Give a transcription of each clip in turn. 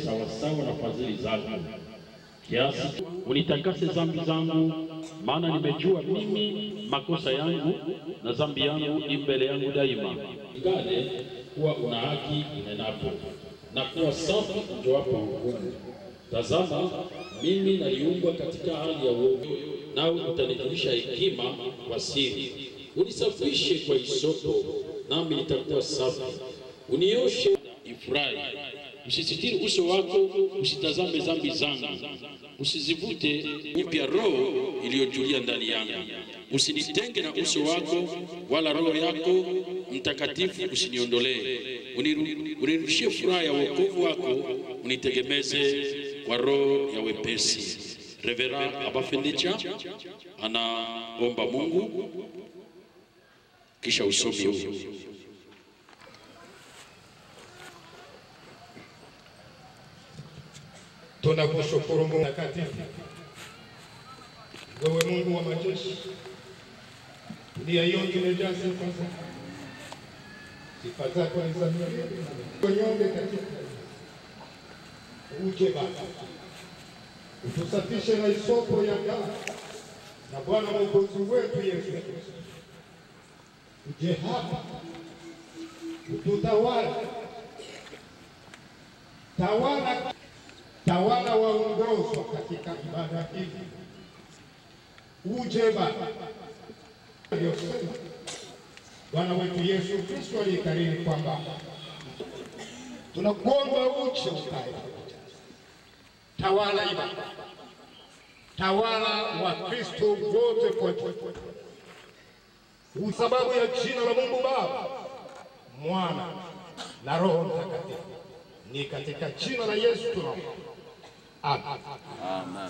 sawasawa na fadhili zako, kiasi unitakase dhambi zangu, maana nimejua mimi makosa yangu na dhambi yangu imbele yangu daima. Ngane kuwa una haki unenapo, na kuwa safi utoapo hukumu. Tazama, mimi naliumbwa katika hali ya uovu, nawe utanijulisha hekima kwa siri. Unisafishe kwa hisopo, nami nitakuwa safi. Unioshe ifurahi. Usisitiri uso wako, usitazame dhambi zangu. Usizivute upya roho iliyotulia ndani yangu. Usinitenge na uso wako, wala roho yako mtakatifu usiniondolee. Unirudishie furaha ya wokovu wako, unitegemeze kwa roho ya wepesi. Reverend Abafendicha anaomba Mungu, kisha usomi huu. Tunakushukuru Mungu mtakatifu, wewe Mungu wa majeshi, dunia yote imejaa sifa zako. Sifa zako ni za milele. Nyonge katika uje Baba, utusafishe na hisopo ya damu na Bwana Mwokozi wetu Yesu Kristo. Uje hapa ututawala, tawala waongozwa katika ibada hii. Uje Baba, Bwana wetu Yesu Kristo aliyekariri kwamba tunakuomba uje ukae. Tawala ibada, tawala wa Kristo wote kwetu, sababu ya jina la Mungu Baba, Mwana na Roho Mtakatifu. Ni katika jina la Yesu tunaomba. Amen. Amen.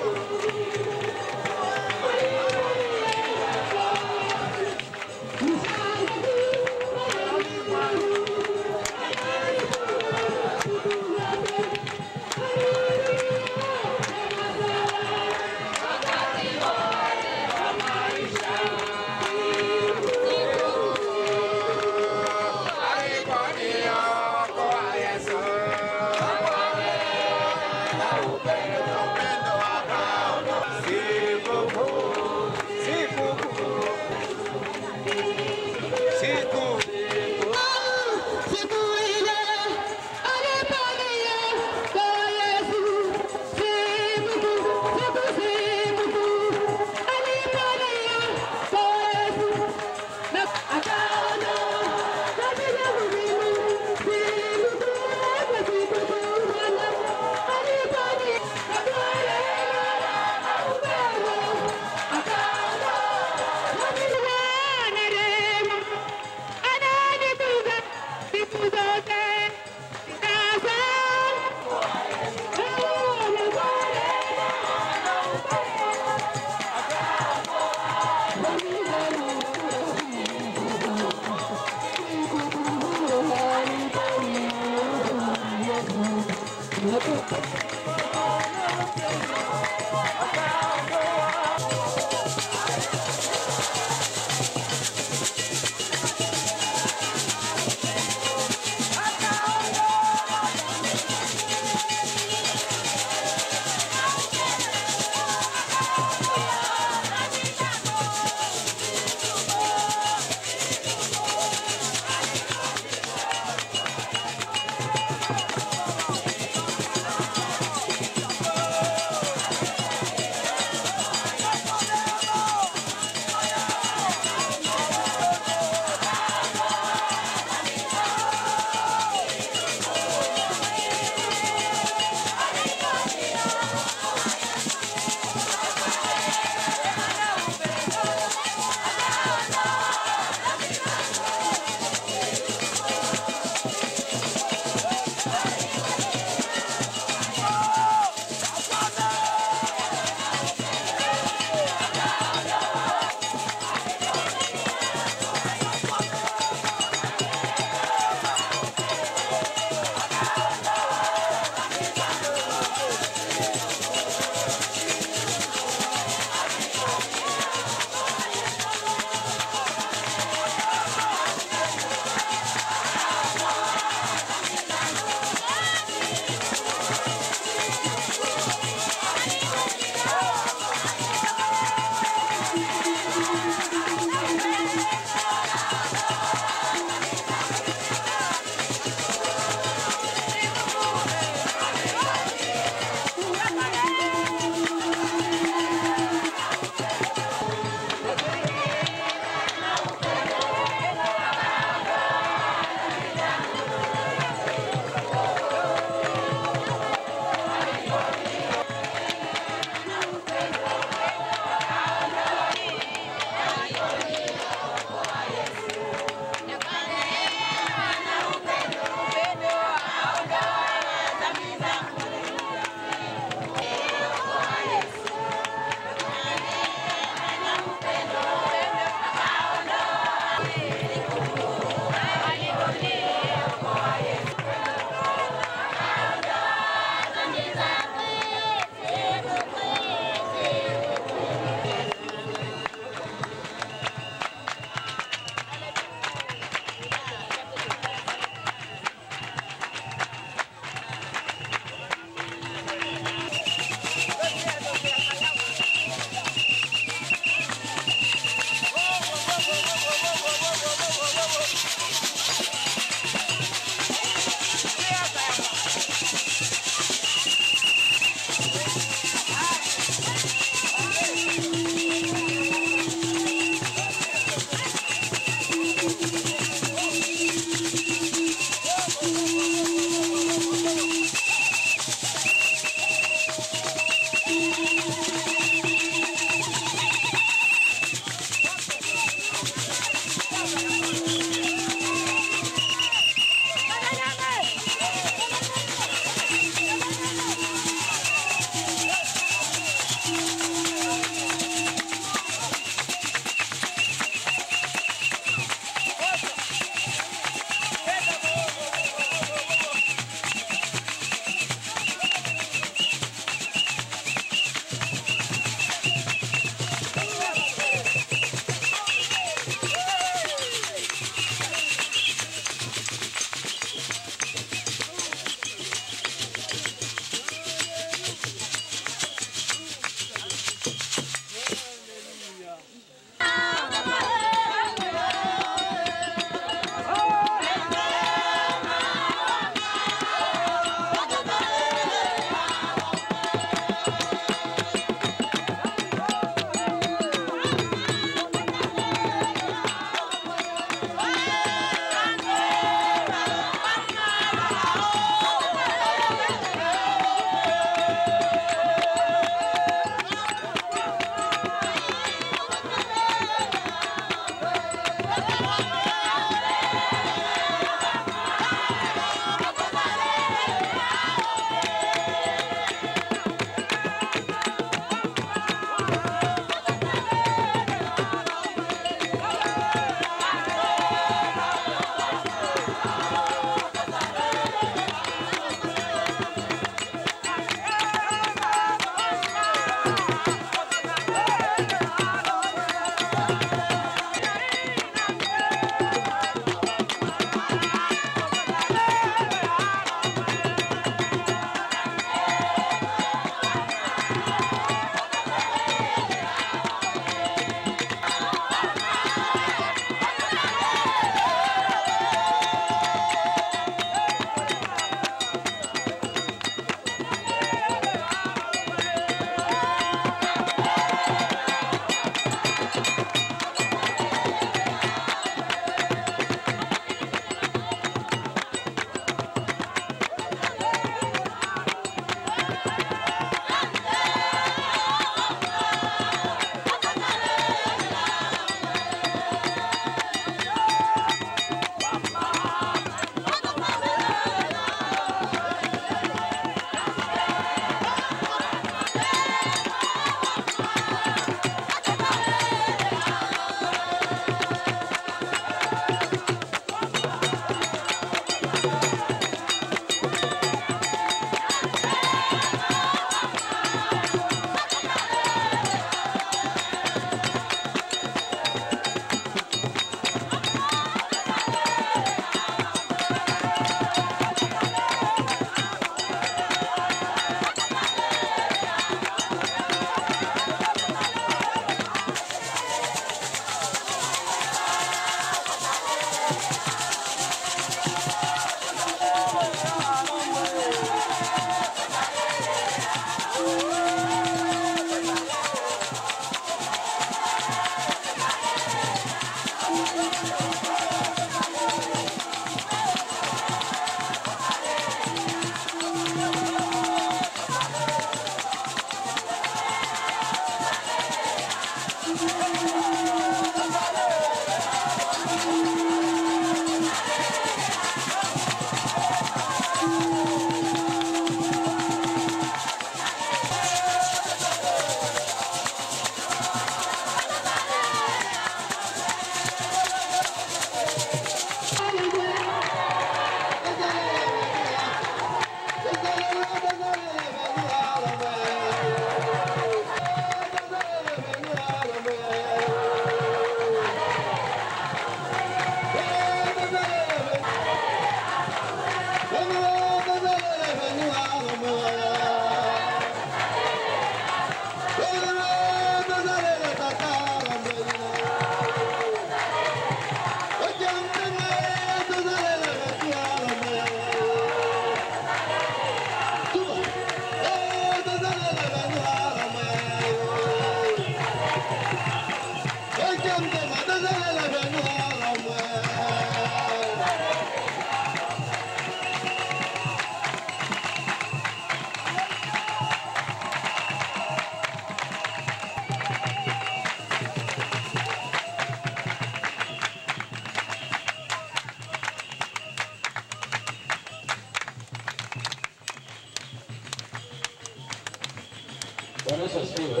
Bwana Yesu asifiwe.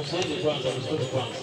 Msaidie kwanza, msaidie kwanza.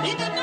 Ina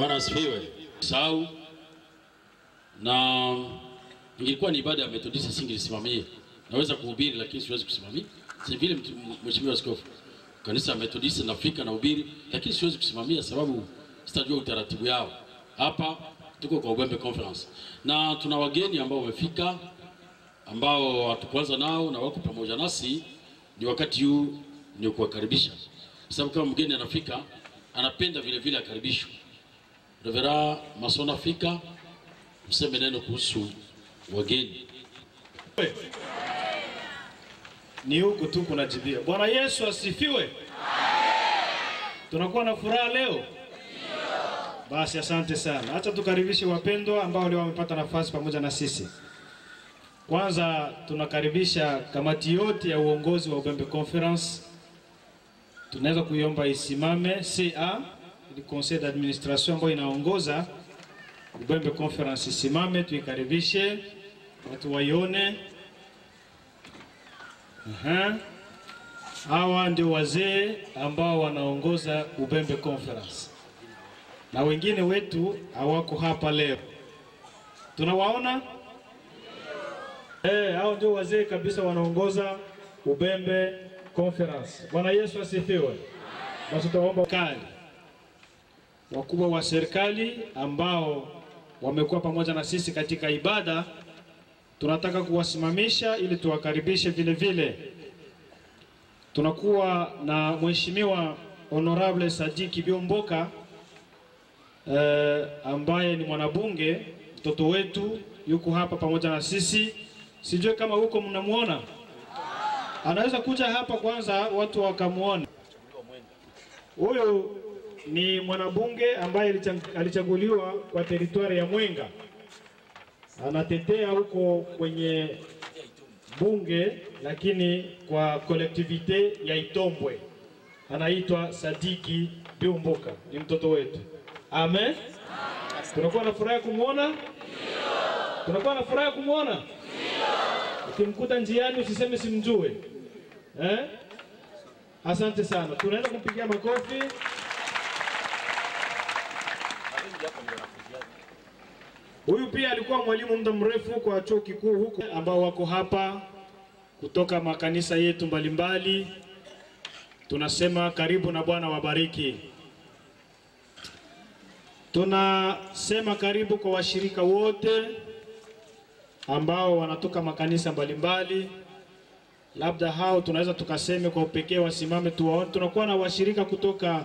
Bwana asifiwe. Sahau na ingekuwa ni ibada ya Methodist singelisimamia. Naweza kuhubiri lakini siwezi kusimamia. Si vile mheshimiwa askofu. Kanisa Methodist nafika na hubiri lakini siwezi kusimamia sababu sitajua utaratibu yao. Hapa tuko kwa Ubembe Conference. Na tuna wageni ambao wamefika ambao hatukuanza nao na wako pamoja nasi. Ni wakati huu ni kuwakaribisha. Sababu kama mgeni anafika anapenda vile vile akaribishwe. Revera Masona fika mseme neno kuhusu wageni. Ni huku tu kunajibia. Bwana Yesu asifiwe. Tunakuwa na furaha leo. Basi asante sana. Acha tukaribishe wapendwa ambao leo wamepata nafasi pamoja na sisi. Kwanza tunakaribisha kamati yote ya uongozi wa Ubembe Conference. Tunaweza kuiomba isimame. CA, ni conseil d'administration ambayo inaongoza Ubembe Conference, isimame tuikaribishe. Watu waione. Hawa ndio wazee ambao wanaongoza Ubembe Conference. Na wengine wetu hawako hapa leo. Tunawaona? Hao ndio wazee kabisa wanaongoza Ubembe Conference. Bwana Yesu asifiwe. Basi tutaomba kali wakubwa wa serikali ambao wamekuwa pamoja na sisi katika ibada. Tunataka kuwasimamisha ili tuwakaribishe vile vile. Tunakuwa na mheshimiwa Honorable Sadiki Biomboka ambaye ni mwanabunge, mtoto wetu yuko hapa pamoja na sisi. Sijui kama huko mnamuona. Anaweza kuja hapa kwanza watu wakamuona. Huyo ni mwanabunge ambaye alichaguliwa kwa teritwari ya Mwenga. Anatetea huko kwenye bunge lakini kwa collectivité ya Itombwe. Anaitwa Sadiki Biomboka, ni mtoto wetu. Amen. Tunakuwa na furaha kumuona? Ndio. Tunakuwa na furaha kumuona? Ndio. Ukimkuta njiani usiseme simjue. Asante sana. Tunaenda kumpigia makofi. Huyu pia alikuwa mwalimu muda mrefu kwa chuo kikuu huko, ambao wako hapa kutoka makanisa yetu mbalimbali. Tunasema karibu na Bwana wabariki. Tunasema karibu kwa washirika wote ambao wanatoka makanisa mbalimbali. Labda hao tunaweza tukaseme kwa upekee wasimame tuwaone. Tunakuwa na washirika kutoka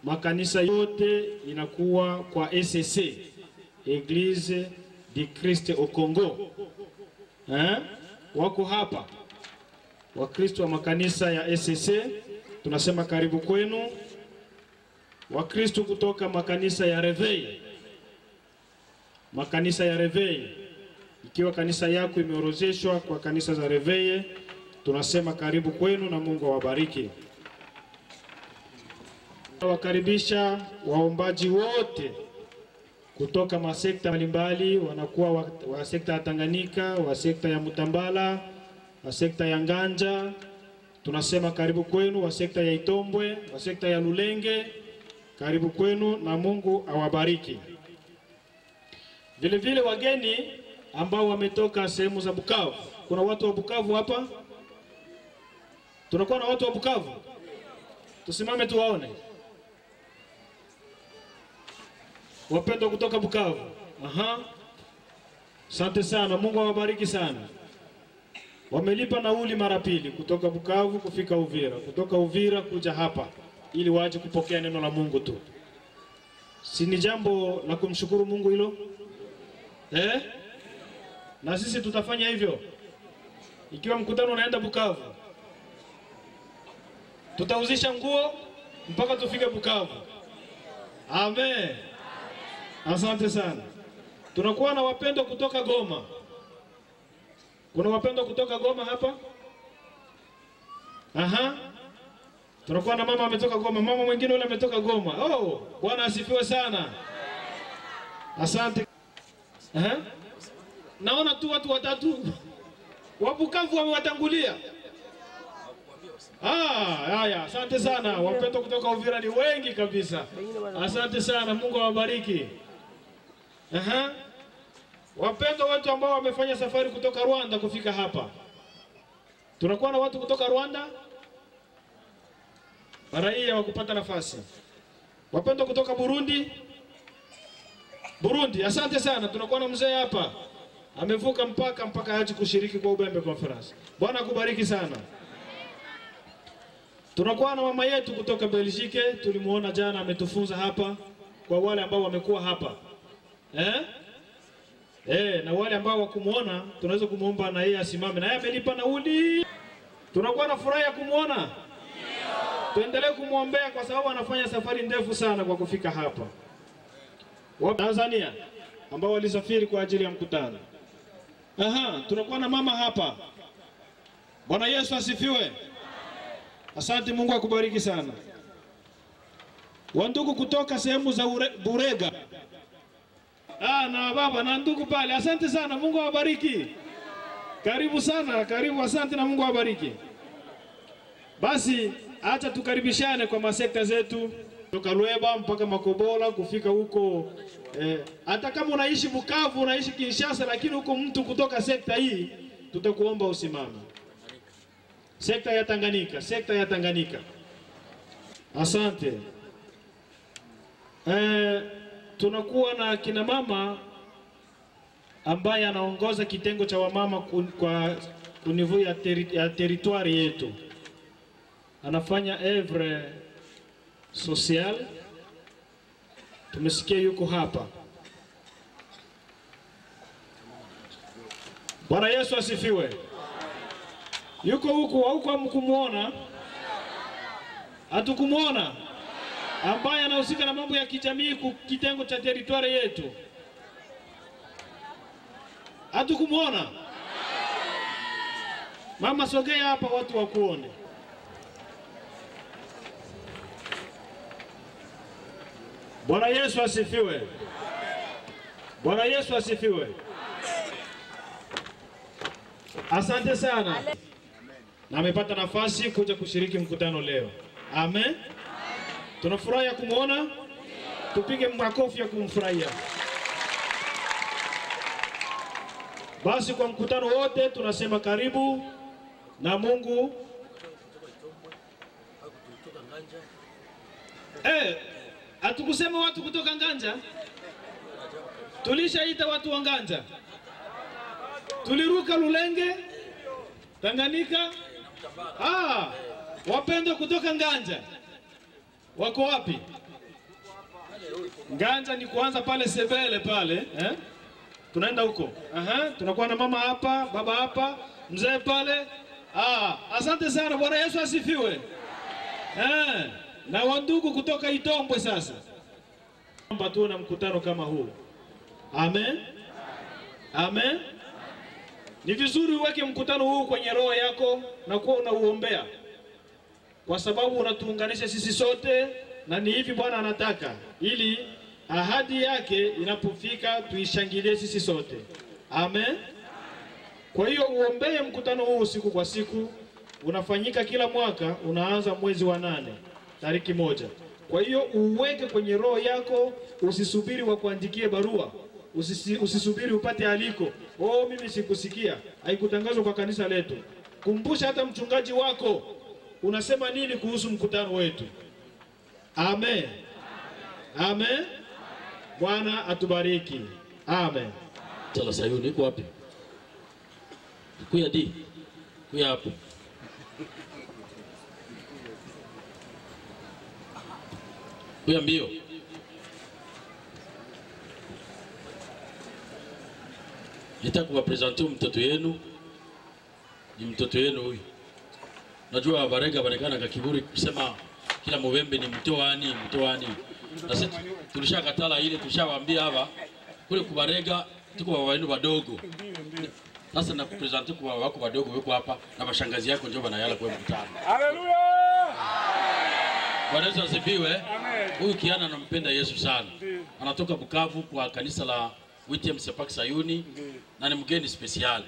makanisa yote, inakuwa kwa ECC, Église du Christ au Congo. Wako hapa Wakristo wa makanisa ya ECC, tunasema karibu kwenu. Wakristo kutoka makanisa ya Reveil, makanisa ya Reveil, ikiwa kanisa yako imeorozeshwa kwa kanisa za Reveil, tunasema karibu kwenu na Mungu awabariki. Wakaribisha waombaji wote kutoka masekta mbalimbali, wanakuwa wa sekta ya Tanganyika, wa sekta ya Mutambala, wa sekta ya Nganja. Tunasema karibu kwenu, wa sekta ya Itombwe, wa sekta ya Lulenge, karibu kwenu na Mungu awabariki. Vile vile wageni ambao wametoka sehemu za Bukavu. Kuna watu wa Bukavu hapa? Tunakuwa na watu wa Bukavu? Tusimame tuwaone. Wapendwa kutoka Bukavu. Asante sana, Mungu awabariki sana. Wamelipa nauli mara pili kutoka Bukavu kufika Uvira, kutoka Uvira kuja hapa ili waje kupokea neno la Mungu tu. Si ni jambo la kumshukuru Mungu hilo? Na sisi tutafanya hivyo. Ikiwa mkutano unaenda Bukavu, tutauzisha nguo mpaka tufike Bukavu. Amen. Asante sana. Tunakuwa na wapendwa kutoka Goma. Kuna wapendwa kutoka Goma hapa? Tunakuwa na mama ametoka Goma, mama mwingine yule ametoka Goma. Bwana asifiwe sana. Asante. Naona tu watu watatu wa Bukavu wamewatangulia. Haya, asante sana. Wapendwa kutoka Uvira ni wengi kabisa. Asante sana, Mungu awabariki. Wapendwa wetu ambao wamefanya safari kutoka Rwanda kufika hapa. Tunakuwa na watu kutoka Rwanda? Raia wa kupata nafasi. Wapendwa kutoka Burundi? Burundi, asante sana. Tunakuwa na mzee hapa. Amevuka mpaka haji kushiriki kwa Ubembe Conference. Bwana akubariki sana. Tunakuwa na mama yetu kutoka Belgique, tulimuona jana ametufunza hapa kwa wale ambao wamekuwa hapa. Na wale ambao wakumuona tunaweza kumuomba na yeye asimame na yeye amelipa nauli. Tunakuwa na furaha ya kumuona. Ndio. Tuendelee kumuombea kwa sababu anafanya safari ndefu sana kwa kufika hapa. Wa Tanzania ambao walisafiri kwa ajili ya mkutano. Tunakuwa na mama hapa. Bwana Yesu asifiwe. Asante, Mungu akubariki sana. Wandugu kutoka sehemu za Burega. Na baba na ndugu pale. Asante sana, Mungu awabariki. Karibu sana, karibu, asante na Mungu awabariki. Basi acha tukaribishane kwa masekta zetu. Kutoka Lueba mpaka Makobola kufika huko. Hata kama unaishi Bukavu, unaishi Kinshasa, lakini huko mtu kutoka sekta hii, tutakuomba usimame. Sekta ya Tanganyika, sekta ya Tanganyika. Asante. Tunakuwa na kina mama ambaye anaongoza kitengo cha wamama kwa kunivu ya territoire yetu. Anafanya œuvre sociale. Tumesikia yuko hapa. Bwana Yesu asifiwe. Yuko huko hamkumuona? Hatukumuona? Ambaye anahusika na mambo ya kijamii kitengo cha territoire yetu. Hatukumuona? Mama sogea hapa watu wakuone. Bwana Yesu asifiwe. Bwana Yesu asifiwe. Asante sana. Na amepata nafasi kuja kushiriki mkutano leo. Amen. Tunafurahi kumuona. Tupige makofi ya kumfurahia. Basi kwa mkutano wote tunasema karibu na Mungu. Hatukusema watu kutoka Nganja. Tulishaita watu wa Nganja. Tuliruka Lulenge, Tanganyika. Wapendwa kutoka Nganja. Wako wapi? Nganja ni kuanza pale Sebele pale, tunaenda huko. Tunakuwa na mama hapa, baba hapa, mzee pale. Asante sana, Bwana Yesu asifiwe. Na wandugu kutoka Itombwe sasa. Naomba tuwe na mkutano kama huu. Amen. Amen. Ni vizuri uweke mkutano huu kwenye roho yako na kuwa unauombea. Kwa sababu unatuunganisha sisi sote na ni hivi Bwana anataka. Ili ahadi yake inapofika tuishangilie sisi sote. Amen. Kwa hiyo uombee mkutano huu siku kwa siku. Unafanyika kila mwaka, unaanza mwezi wa 8, tariki 1. Kwa hiyo uweke kwenye roho yako, usisubiri wakuandikie barua. Usisubiri upate aliko. Mimi sikusikia. Haikutangazwa kwa kanisa letu. Kumbusha hata mchungaji wako. Unasema nini kuhusu mkutano wetu? Amen. Amen. Bwana atubariki. Amen. Sala Sayuni iko wapi? Kuya di. Kuya hapo. Kuya mbio. Nitaka kuwapresenter mtoto yenu. Ni mtoto yenu huyu. Najua Barega barekana kwa kiburi kusema kila Movembe ni mtoani. Na sisi tulishakatala ile, tulishawaambia hapa kule kubarega tuko baba wenu wadogo. Sasa na kupresenter kwa wako wadogo wako hapa na mashangazi yako ndio banayala kwa mkutano. Haleluya! Bwana Yesu asifiwe. Huyu kiana anampenda Yesu sana. Anatoka Bukavu kwa kanisa la WTM Sepak Sayuni na ni mgeni special.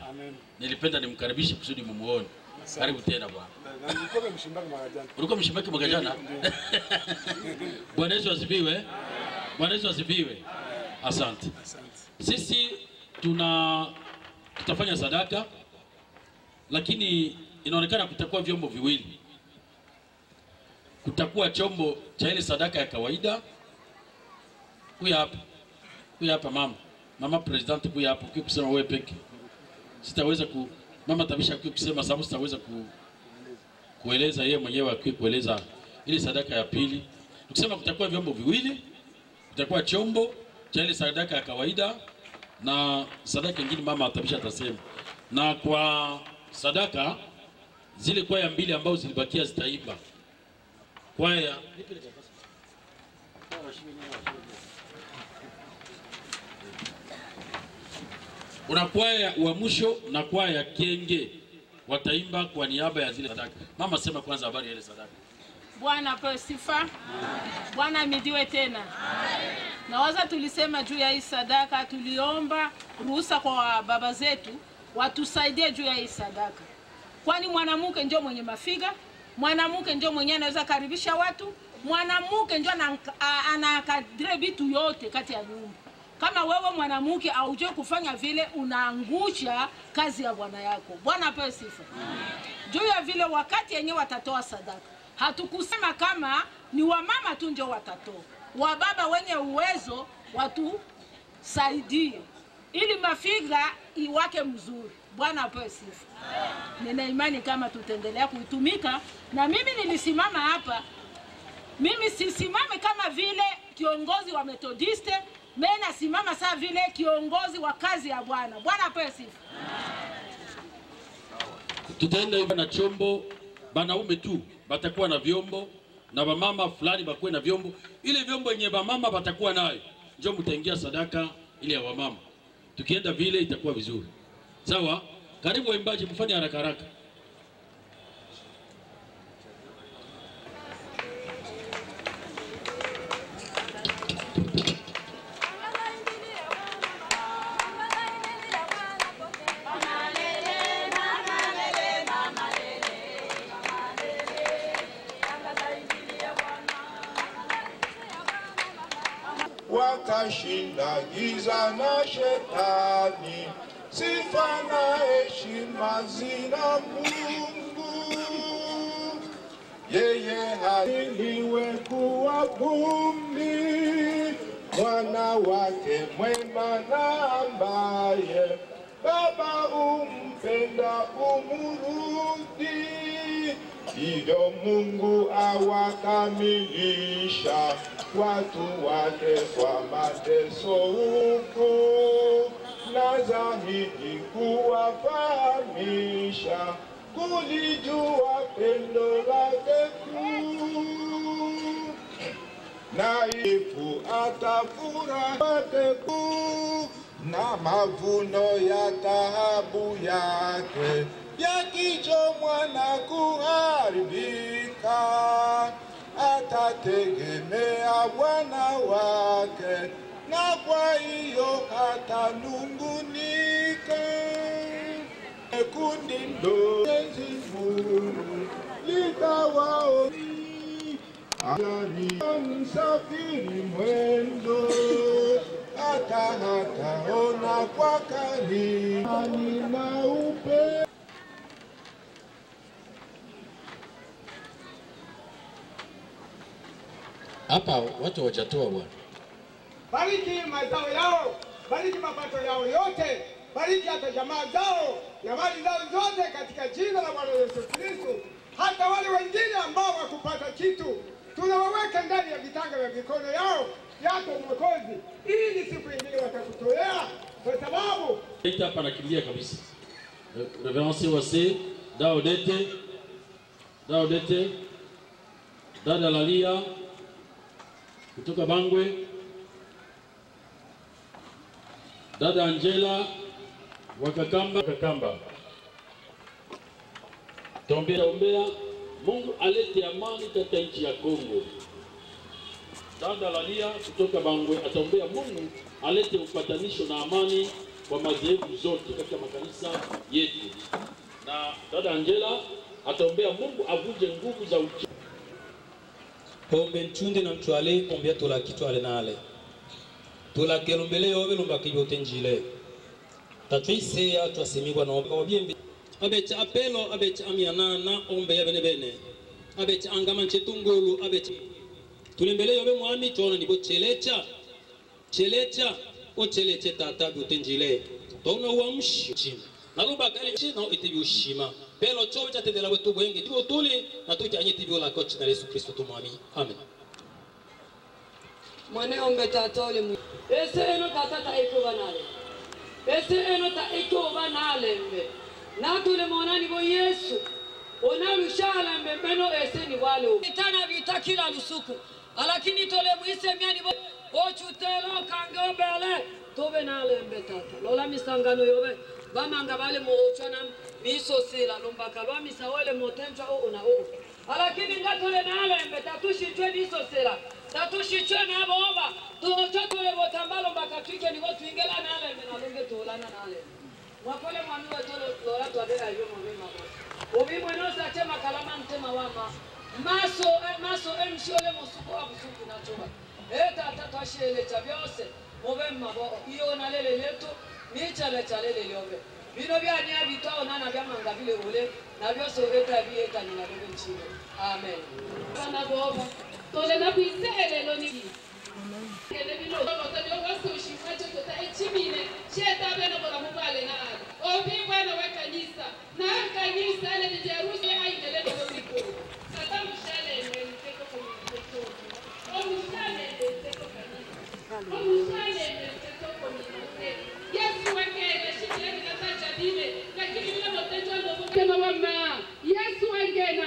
Nilipenda nimkaribishe kusudi mumuone. Karibu tena bwana. Na nilikuwa mshimbaki mwaka jana. Ulikuwa mshimbaki mwaka jana? Bwana Yesu asifiwe. Bwana Yesu asifiwe. Asante. Sisi tutafanya sadaka, lakini inaonekana kutakuwa vyombo viwili. Kutakuwa chombo cha ile sadaka ya kawaida. Huyu hapa mama president, huyu hapa kusema wewe peke. Sitaweza mama tabisha kusema sababu sitaweza kueleza yeye mwenyewe kueleza ile sadaka ya pili. Tukisema kutakuwa vyombo viwili, kutakuwa chombo cha ile sadaka ya kawaida na sadaka nyingine mama atabisha atasema. Na kwa sadaka zile kwaya mbili ambazo zilibakia zitaimba. Kwaya una kwaya wa mwisho na kwaya Kenge wataimba kwa niaba ya zile sadaka. Mama sema kwanza habari ya ile sadaka. Bwana apewe sifa. Bwana amidiwe tena. Nawaza tulisema juu ya hii sadaka, tuliomba ruhusa kwa baba zetu watusaidie juu ya hii sadaka. Kwani mwanamke ndio mwenye mafiga, mwanamke ndio mwenye anaweza karibisha watu, mwanamke ndio anakadire vitu yote kati ya nyumba. Kama wewe mwanamke haujui kufanya vile, unaangusha kazi ya bwana yako. Bwana apewe sifa. Juu ya vile wakati yenyewe watatoa sadaka, hatukusema kama ni wamama tu ndio watatoa. Wababa wenye uwezo watusaidie ili mafiga iwake mzuri. Bwana apewe sifa. Nina imani kama tutaendelea kuitumika, na mimi nilisimama hapa. Mimi sisimame kama vile kiongozi wa Methodiste, mimi nasimama saa vile kiongozi wa kazi ya Bwana. Bwana apewe sifa. Tutaenda hivi na chombo, banaume tu batakuwa na vyombo na wamama fulani bakuwe na vyombo. Ile vyombo yenye wamama batakuwa nayo njoo mtaingia sadaka ile ya wamama. Tukienda vile itakuwa vizuri. Sawa? Karibu waimbaji, mfanye haraka haraka. Watashinda giza na shetani, sifa na heshima zina Mungu. Yeye haliliwe kuwa vumbi, mwana wake mwema na ambaye Baba umpenda umurudi. Hivyo Mungu awakamilisha watu wake kwa mateso huku, na zaidi kuwafahamisha kulijua pendo lake kuu. Na ifu atafurahi kuu, na mavuno ya taabu yake yakichomwa na kuharibika, atategemea Bwana wake, na kwa hiyo hatanungunika. Kundi ndo Mungu litawaoni, msafiri mwendo hataona kwa karibu na upe. Hapa watu wajatoa Bwana. Bariki mazao yao, bariki mapato yao yote, bariki hata jamaa zao na mali zao zote katika jina la Bwana Yesu Kristo. Hata wale wengine ambao wakupata kitu, tunawaweka ndani ya vitanga vya mikono yao yako Mwokozi, ili siku nyingine watakutolea, kwa sababu hapa nakimbia kabisa. Reverence wase Daodete, dada Lalia kutoka Bangwe, dada Angela Wakakamba. Tuombea Mungu alete amani katika nchi ya Kongo. Dada Lalia kutoka Bangwe ataombea Mungu alete upatanisho na amani kwa madhehebu zote katika makanisa yetu. Na dada Angela ataombea Mungu avuje nguvu za uchawi. Ombe nchunde na mchwale ombea tola kitwale nale. Tola kelombele yobe lomba kibote njile. Tatwise ya twasemigwa na ombe obiembe. Abecha apelo abecha amiana na ombe ya bene. Abecha angama nchetungulu abecha. Tulembele yobe mwami tuona nibo chelecha. Chelecha o cheleche tata bibote njile. Tona uamshi chima. Naluba kali china itibi ushima. Pelo chowe cha tendela wetu bwenge tibo tuli na tuti anyeti biola kochi na Yesu Kristo tumwami. Amen. Mwane ombe tata ole mu. Ese eno tata ta eko banale. Ese eno ta eko banale mbe. Na tule monani bo Yesu. Ona lushala mbe beno ese ni wale. Itana bitakila lusuku. Alakini tole muise miani bo. Ochutelo kango bele. Tobe nale mbe tata. Lola misangano yobe. Bamanga bale mo ochana biso sila lombaka lwa misawele motenjwa o na o. Alakini ngatole nale mbe tatushitwe biso sila. Tatushitwe na boba. Tuochotole botambalo mbaka twike ni watu ingela nale mbe na longe tolana nale. Mwakole mwanu wetolo lola tuadela hiyo mwema bosi. Obi mweno sache makalama ntema wama. Maso emshole mosuko abusuku na choba. Tata twashele chabyose. Mwema bo iyo nalele leto. Nichale chalele lyobe. Bino bya nya bitwa onana bya manga bile ule na byo so eta bi eta ni na bebe nchile. Amen. Bana baba. Tole na bisele lo ni. Kele bino baba byo waso shifaje ko ta echimine. Cheta bena bora mubale na ala. Obi bwana wa kanisa. Na kanisa ile ni Jerusalem aidele do biko. Sasa mshale ni mteko kwa mteko. O mshale ni mteko kanisa. O mshale ni mteko kwa mteko. Yesu wengine shikile nikataja dile lakini bila motejo ndo kama mama Yesu wengine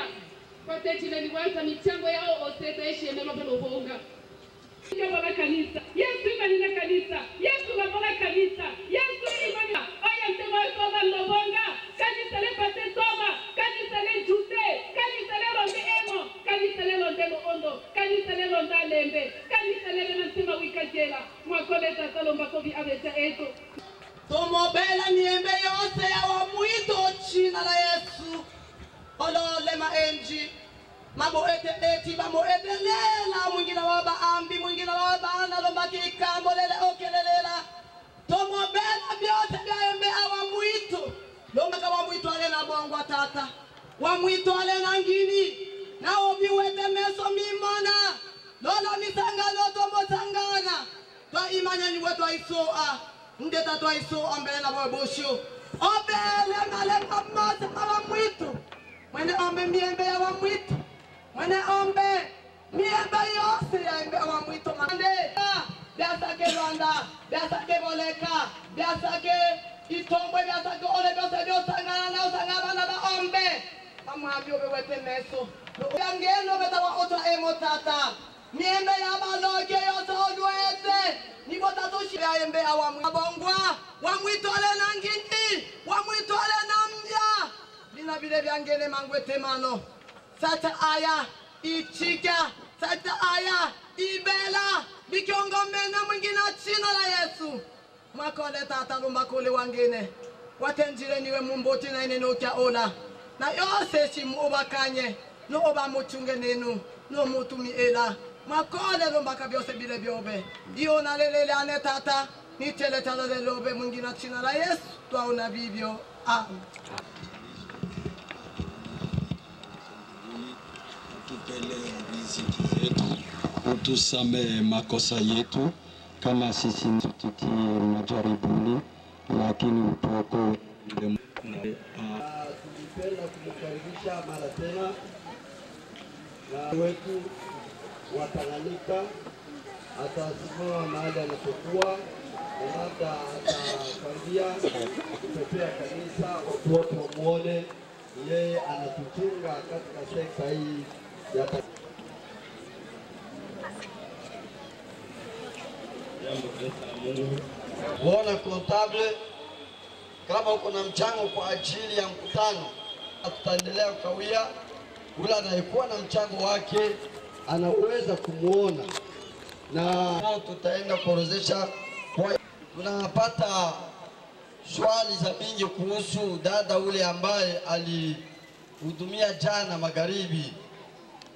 kote jile ni wata michango yao oseteshe neno bado bonga kama kanisa Yesu imani kanisa Yesu baba kanisa Yesu imani oya mtema toba ndo bonga kanisa le pate toba kanisa le jute kanisa le ronde emo kanisa le ronde ondo kanisa le ronda lembe kanisa le msema wikajela mwakole tatalomba kobi abeja eto. Tomobela niembe yose ya wa mwito china la Yesu. Olole maenji. Mamo eti bamo etelela mwingina waba ambi mwingina waba ana lomba kikambo lele okelelela. Tomobela byose byembe awa mwito. Lomba kawa mwito ale na bongwa tata. Wa mwito ale na ngini. Na obi wete meso mimona. Lola misangano tomo sangana. Twa imanya ni wetu aisoa. Ndeta twa isoa mbele na bosho. Obele male mamaza awa mwito. Mwene ombe miembe ya wa mwito. Mwene ombe miembe yose ya embe awa mwito mande. Biasa ke Rwanda, biasa ke Boleka, biasa ke Itombwe, biasa ke ole biasa biosangana na usangaba na ba ombe. Amwabyo bewete meso. Yangeno betawa otra emotata. Miembe ya baloge yote odwete. Nibota toshi ya embe awa mwabongwa. Wamwitole na ngini. Wamwitole na mbya. Bina bile byangene mangwete mano. Sata aya. Ichika. Sata aya. Ibela. Bikiongomena mwingina chino la Yesu. Mwakole tata lumbakule wangine. Watenjire niwe mumboti na ine nokia ola. Na yose shimu obakanye. No oba muchunge nenu. No mutumi ela. Makole lombaka byose bile byobe. Iyo na lelele ane tata. Ni tele tala lelobe mwingina china la Yesu. Twaona vivyo. Amen. Tupele riziki zetu. Utusamehe makosa yetu kama sisi tuti majaribuni, lakini utuokoe. Tulipenda kumkaribisha mara tena na wetu wa Tanganyika, atasimama mahali anapokuwa na labda atakaribia kupepea kanisa, watu wote wamuone yeye anatuchunga katika sekta hii ya Bwana Kontable, kama uko na mchango kwa ajili ya mkutano, tutaendelea kukawia. Ule anayekuwa na mchango wake anaweza kumuona na tutaenda kuorozesha. Tunapata swali za mingi kuhusu dada ule ambaye hudumia jana magharibi.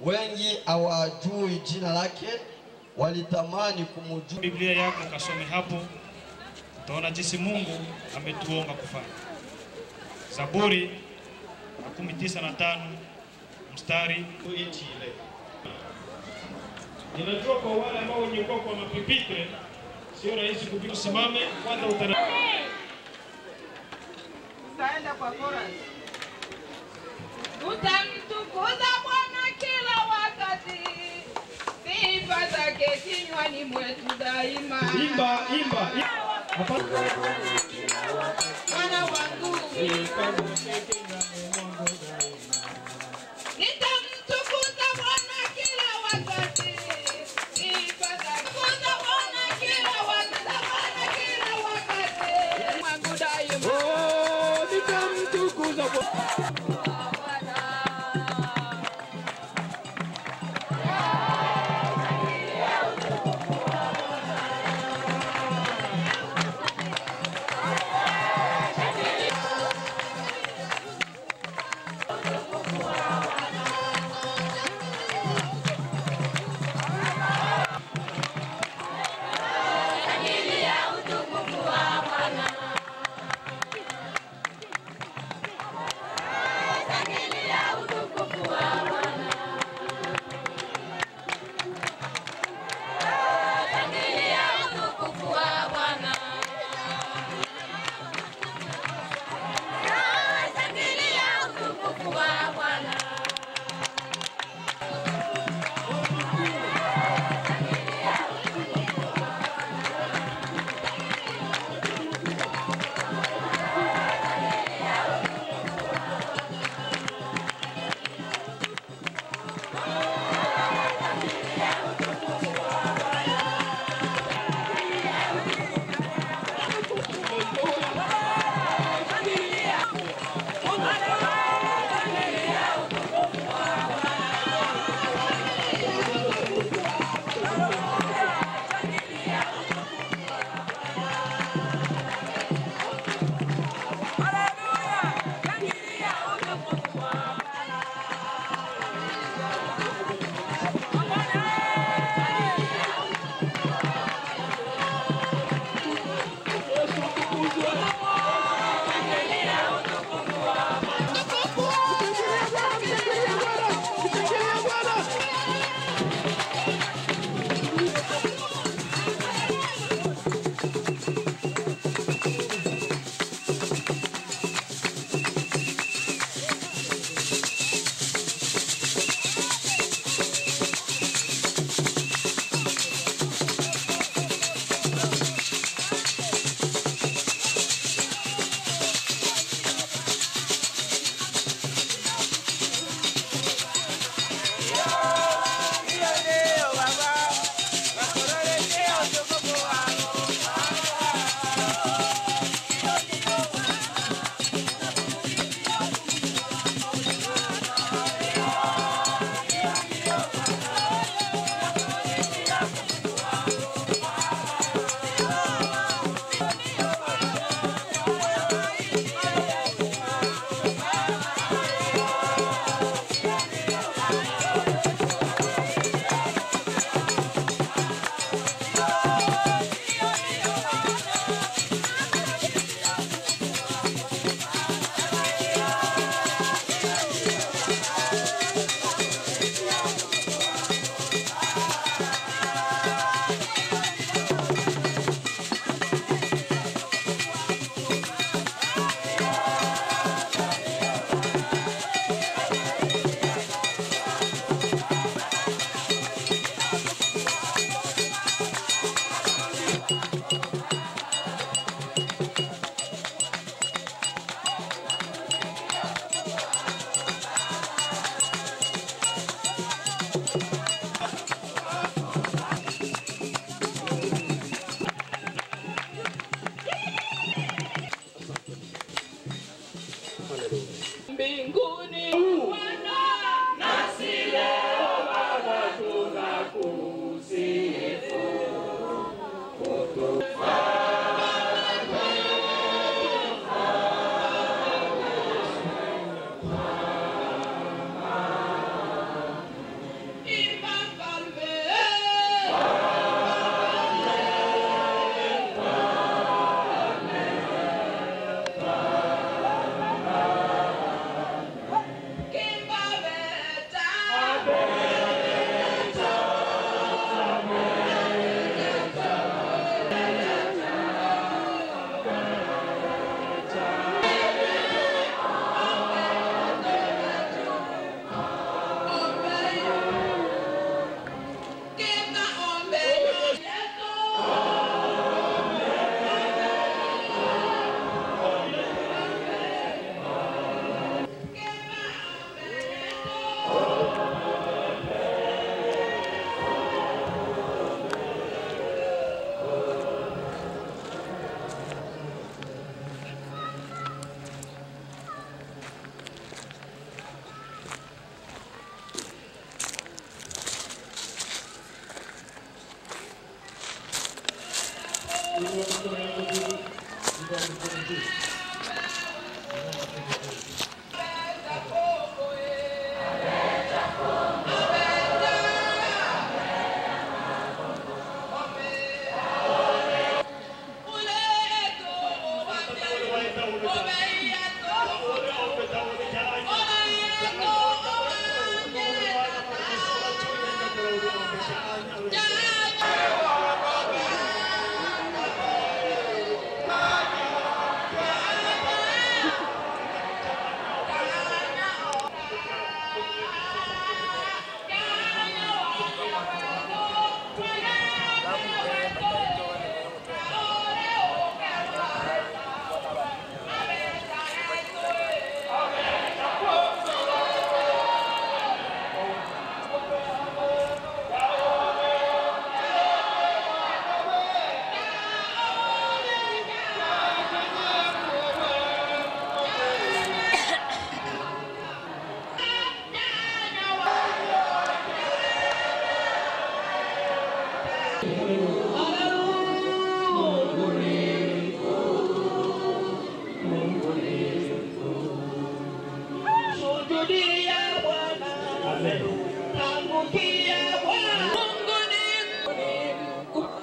Wengi hawajui jina lake, walitamani kumjua. Biblia yako kasome hapo, utaona jinsi Mungu ametuonga kufanya. Zaburi 19:5 mstari nchi ile. Ninajua kwa wale ambao wenye kwa mapipitre sio rahisi kupita. Simame kwanza utaenda kwa chorus. Tutamtukuza Bwana kila wakati, sifa zake kinywani mwetu daima. Imba. Bwana wangu nitamtukuza Bwana kila wakati, sifa zake Bwana kila wakati, wangu daima. Oh, nitamtukuza Bwana.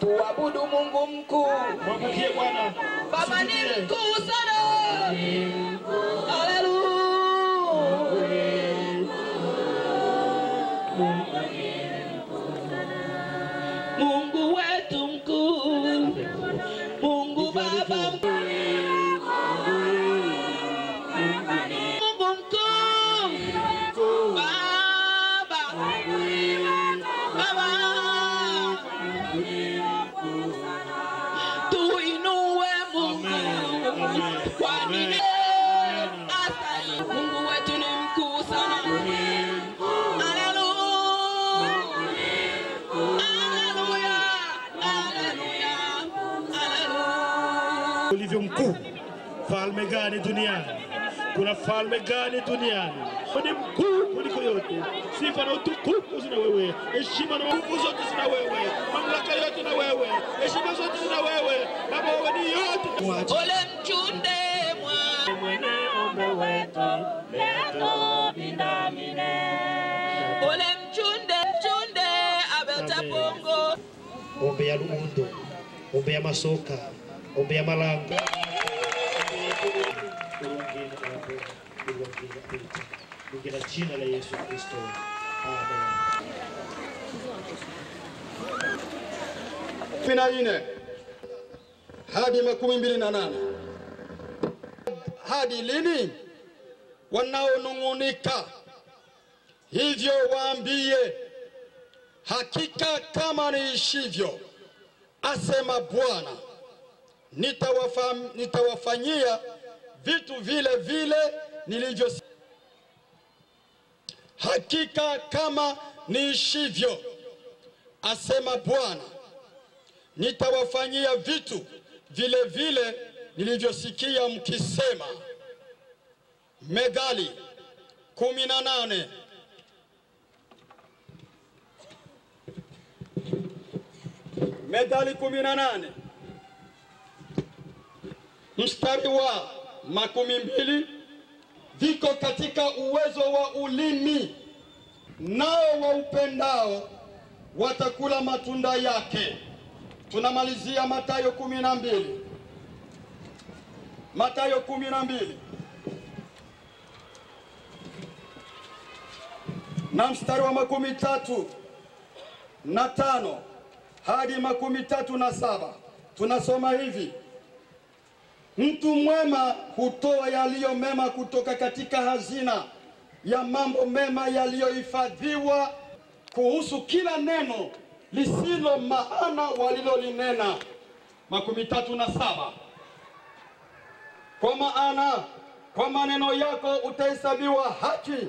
Tuabudu Mungu mkuu. Mwabukie Bwana. Baba ni mkuu sana. Haleluya. Mungu wetu mkuu. Mungu Baba mkuu. Mungu mkuu. Baba. Tuinue Mungu kwani Mungu wetu ni mkuu sana. Haleluya. Haleluya. Haleluya. Haleluya. Ulivyo mkuu, falme gani duniani? Kuna falme gani duniani? Ni mkuu kuliko yote. Sifa na utukufu zina wewe, heshima na nguvu zote zina wewe, mamlaka yote na wewe, heshima zote zina wewe. Baba, wewe ni yote. Ole mchunde mwene ombe wetu leto bindamine. Ole mchunde abeta pongo. Ombe ya luundo, ombe ya masoka, ombe ya malango. Kwa jina la Yesu Kristo. Amen. 14 hadi 28. Hadi lini? Wanaonung'unika hivyo waambie, hakika kama niishivyo, asema Bwana, nitawafanyia vitu vile vile nilivyo. Hakika kama niishivyo, asema Bwana, nitawafanyia vitu vile vile nilivyosikia mkisema. Methali 18. Methali 18 mstari wa 12. Viko katika uwezo wa ulimi, nao waupendao watakula matunda yake. Tunamalizia Mathayo 12. Mathayo 12 na mstari wa 35 hadi 37. Tunasoma hivi: mtu mwema hutoa yaliyo mema kutoka katika hazina ya mambo mema yaliyohifadhiwa, kuhusu kila neno lisilo maana walilolinena. 37. Kwa maana kwa maneno yako utahesabiwa haki,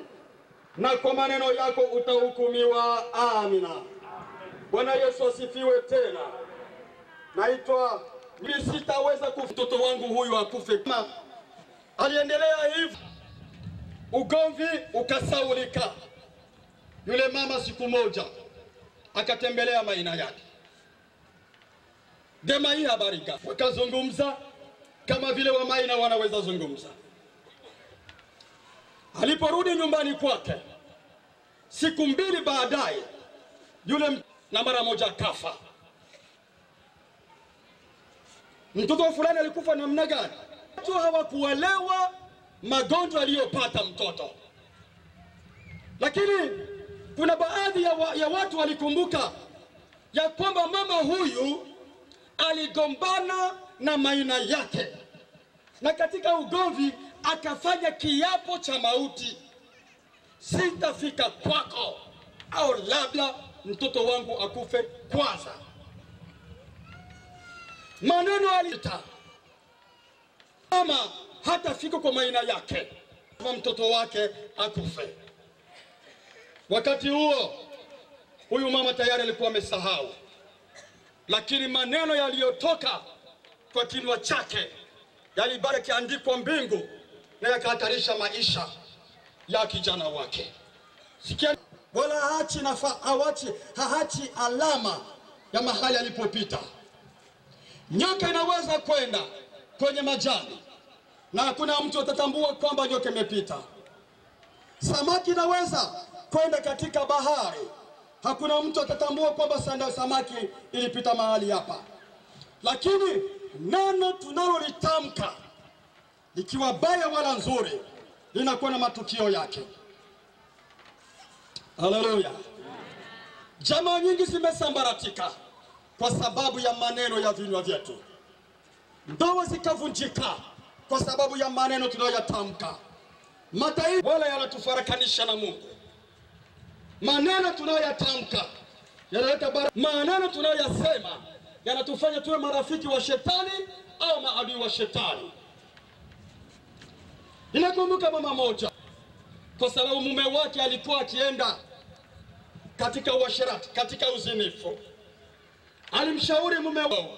na kwa maneno yako utahukumiwa. Amina. Bwana Yesu asifiwe. Tena naitwa mimi, sitaweza mtoto wangu huyu akufe. Aliendelea hivi, ugomvi ukasaulika. Yule mama siku moja akatembelea maina yake, Demai habarika. Wakazungumza kama vile Wamaina wanaweza zungumza. Aliporudi nyumbani kwake, siku mbili baadaye, yule na mara moja kafa. Mtoto fulani alikufa namna gani? Watu hawakuelewa magonjwa aliyopata mtoto. Lakini kuna baadhi ya watu walikumbuka ya kwamba mama huyu aligombana na Maina yake, na katika ugomvi akafanya kiapo cha mauti, sitafika kwako au labda mtoto wangu akufe kwanza. Maneno alita mama hatafika kwa Maina yake kama mtoto wake akufe. Wakati huo huyu mama tayari alikuwa amesahau, lakini maneno yaliyotoka kwa kinywa chake yalibaki yakiandikwa mbingu na yakahatarisha maisha ya kijana wake. Sikia, wala haachi alama ya mahali alipopita. Nyoka inaweza kwenda kwenye majani na hakuna mtu atatambua kwamba nyoka imepita. Samaki inaweza kwenda katika bahari, hakuna mtu atatambua kwamba samaki ilipita mahali hapa. Lakini neno tunalolitamka, likiwa baya wala nzuri, linakuwa na matukio yake. Haleluya. Jamaa nyingi zimesambaratika kwa sababu ya maneno ya vinywa vyetu. Ndoa zikavunjika kwa sababu ya maneno tunayoyatamka. Mataifa wala yanatufarakanisha na Mungu. Maneno tunayoyatamka yanaleta baraka. Maneno tunayoyasema yanatufanya tuwe marafiki wa shetani au maadui wa shetani. Ninakumbuka mama moja, kwa sababu mume wake alikuwa akienda katika uasherati, katika uzinifu. Alimshauri mume wake,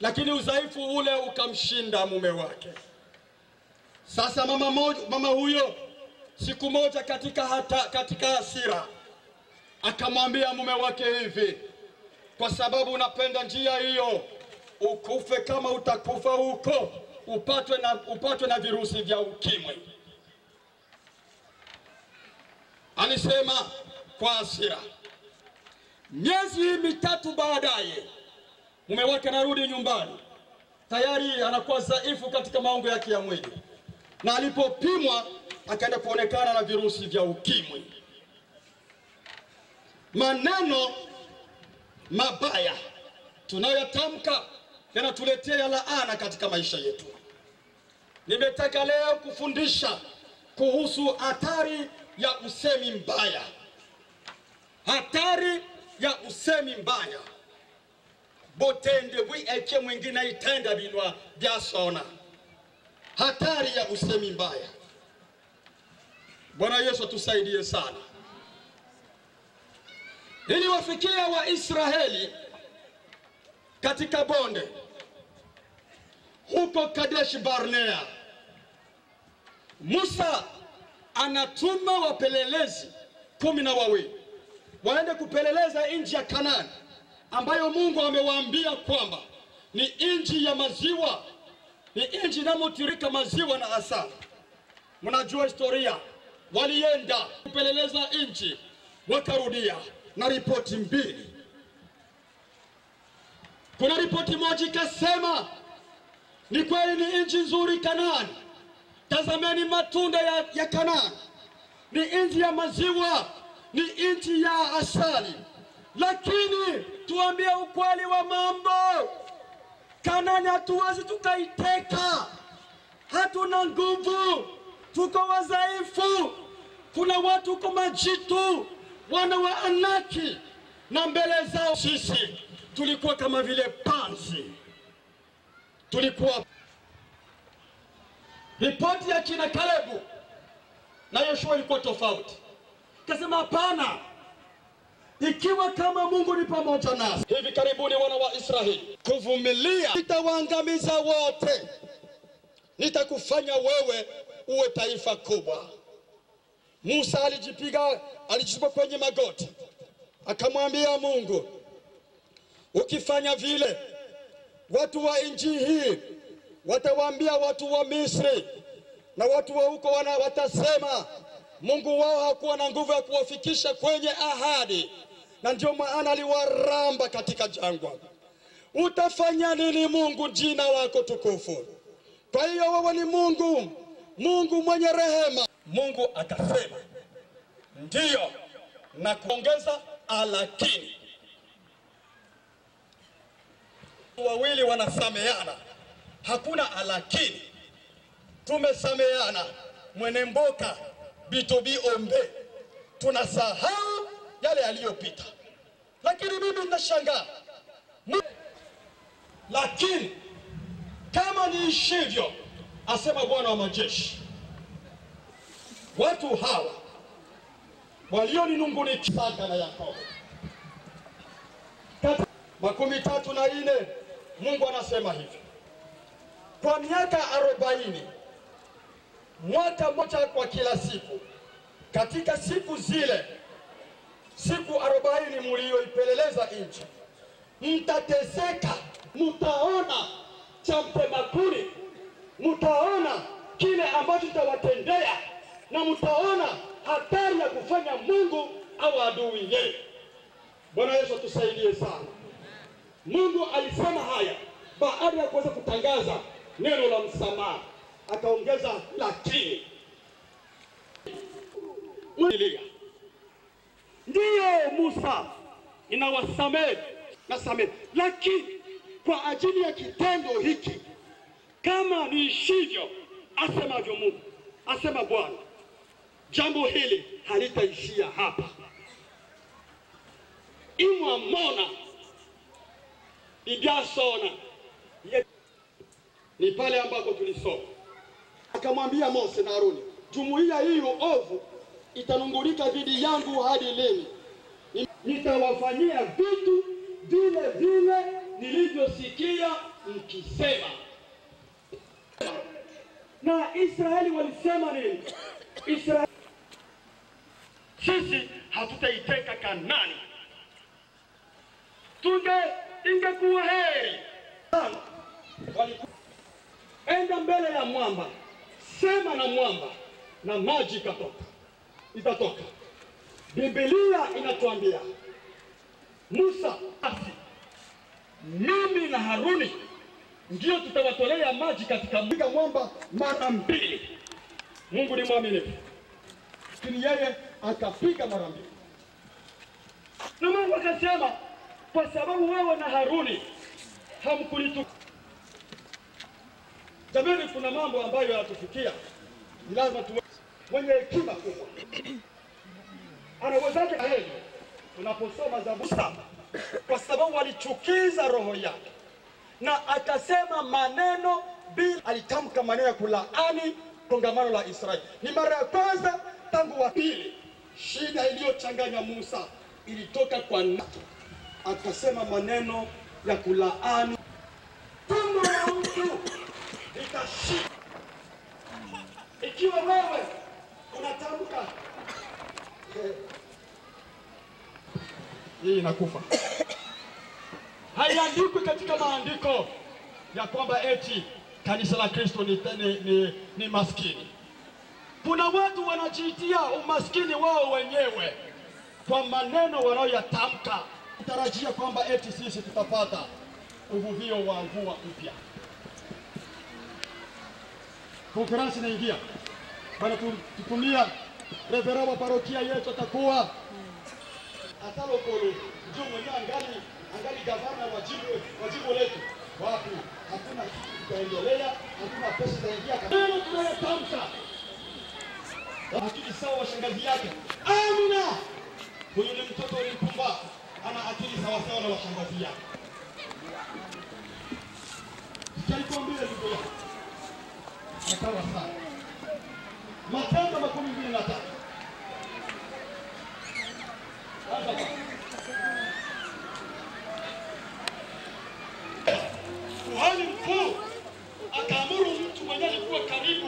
lakini udhaifu ule ukamshinda mume wake. Sasa mama huyo siku moja katika hasira akamwambia mume wake hivi, kwa sababu unapenda njia hiyo, ukufe kama utakufa huko, upatwe na virusi vya ukimwi. Alisema kwa hasira. Miezi mitatu baadaye mume wake anarudi nyumbani, tayari anakuwa dhaifu katika maungo yake ya mwili, na alipopimwa akaenda kuonekana na virusi vya ukimwi. Maneno mabaya tunayotamka yanatuletea laana katika maisha yetu. Nimetaka leo kufundisha kuhusu hatari ya usemi mbaya. Hatari ya usemi mbaya. Botende eke mwingine itenda binwa biasona. Hatari ya usemi mbaya. Bwana Yesu tusaidie sana. Iliwafikia Waisraeli katika bonde huko Kadesh Barnea. Musa anatuma wapelelezi 12 waende kupeleleza nchi ya Kanaani, ambayo Mungu amewaambia kwamba ni nchi ya maziwa, ni nchi inayotiririka maziwa na asali. Mnajua historia, walienda kupeleleza nchi, wakarudia na ripoti mbili. Kuna ripoti moja ikasema, ni kweli ni nchi nzuri Kanaani, tazameni matunda ya Kanaani, ni nchi ya maziwa, ni nchi ya asali. Lakini tuambie ukweli wa mambo, Kanaani hatuwezi tukaiteka, hatuna nguvu, tuko wadhaifu. Kuna watu huko majitu, wana wa Anaki, na mbele zao sisi tulikuwa kama vile panzi. Tulikuwa. Ripoti ya kina Kalebu na Yoshua ilikuwa tofauti. Kasema hapana, ikiwa kama Mungu ni pamoja nasi, hivi karibuni wana wa Israeli kuvumilia, nitawaangamiza wote, nitakufanya wewe uwe taifa kubwa. Musa alijipiga kwenye magoti, akamwambia Mungu, ukifanya vile watu wa nchi hii watawaambia watu wa Misri na watu wa huko watasema Mungu wao hakuwa na nguvu ya kuwafikisha kwenye ahadi, na ndio maana aliwaramba katika jangwa. Utafanya nini Mungu jina lako tukufu? Kwa hiyo wewe ni Mungu, Mungu mwenye rehema. Mungu akasema ndiyo, na kuongeza alakini. Wawili wanasameana, hakuna alakini. Tumesameana mwene mboka bitobi ombe, tunasahau yale yaliyopita. Lakini mimi nashangaa, lakini kama niishivyo, asema Bwana wa majeshi, watu hawa walioninungunika Isaka na Yakobo 34, Mungu anasema hivi: kwa miaka 40, mwaka mmoja kwa kila siku, katika siku zile, siku 40 mlioipeleleza nchi, mtateseka, mtaona cha mtema kuni, mtaona kile ambacho tutawatendea, na mtaona hatari ya kufanya Mungu au adui yeye. Bwana Yesu tusaidie sana. Mungu alisema haya baada ya kuweza kutangaza neno la msamaha, akaongeza lakini. Ndiyo Musa inawasamehe na samehe, lakini kwa ajili ya kitendo hiki, kama niishivyo, asemavyo Mungu, asema Bwana, jambo hili halitaishia hapa. Imwamona igasona ni pale ambako tulisoma. Akamwambia Mose na Haruni, jumuiya hii ovu itanungulika dhidi yangu hadi lini? Nitawafanyia vitu vile vile nilivyosikia mkisema. Na Israeli walisema nini? Israeli, sisi hatutaiteka Kanaani, ingekuwa heri. Enda mbele ya mwamba, sema na mwamba, na maji itatoka. Biblia inatuambia Musa, mimi na Haruni ndio tutawatolea maji katika mwamba mara 2. Mungu ni mwaminifu, lakini yeye akapiga mara 2. Na Mungu akasema, kwa sababu wewe na Haruni hamkunitu. Jamani, kuna mambo ambayo yanatufikia, ni lazima tuwe mwenye hekima kubwa. Anawezaje hili tunaposoma Zaburi 7, kwa sababu walichukiza roho yake, na akasema maneno bila, alitamka maneno ya kulaani kongamano la Israeli. Ni mara ya kwanza tangu wa pili shida iliyochanganya Musa ilitoka kwa nani. Akasema maneno ya kulaani. Tumbo la mtu litashika. Ikiwa wewe unatamka hii inakufa. Haiandikwi katika maandiko ya kwamba eti kanisa la Kristo ni maskini. Kuna watu wanajitia umaskini wao wenyewe kwa maneno wanayoyatamka, kutarajia kwamba eti sisi tutapata uvuvio wa mvua mpya. Konferensi inaingia. Bana tutumia revera wa parokia yetu atakuwa atalokolo ndio mwenye angali gavana wa jimbo letu. Wapi? Hakuna kitu kitaendelea, hakuna pesa itaingia kabisa. Neno tunayotamka akili sawa wa shangazi yake. Amina. Huyu ni mtoto mpumbavu, ana akili sawa sawa na washangazi yake. Sikikwambia ndugu yangu, akawa sana. Matendo 23. Kuhani mkuu akaamuru mtu mwenye alikuwa karibu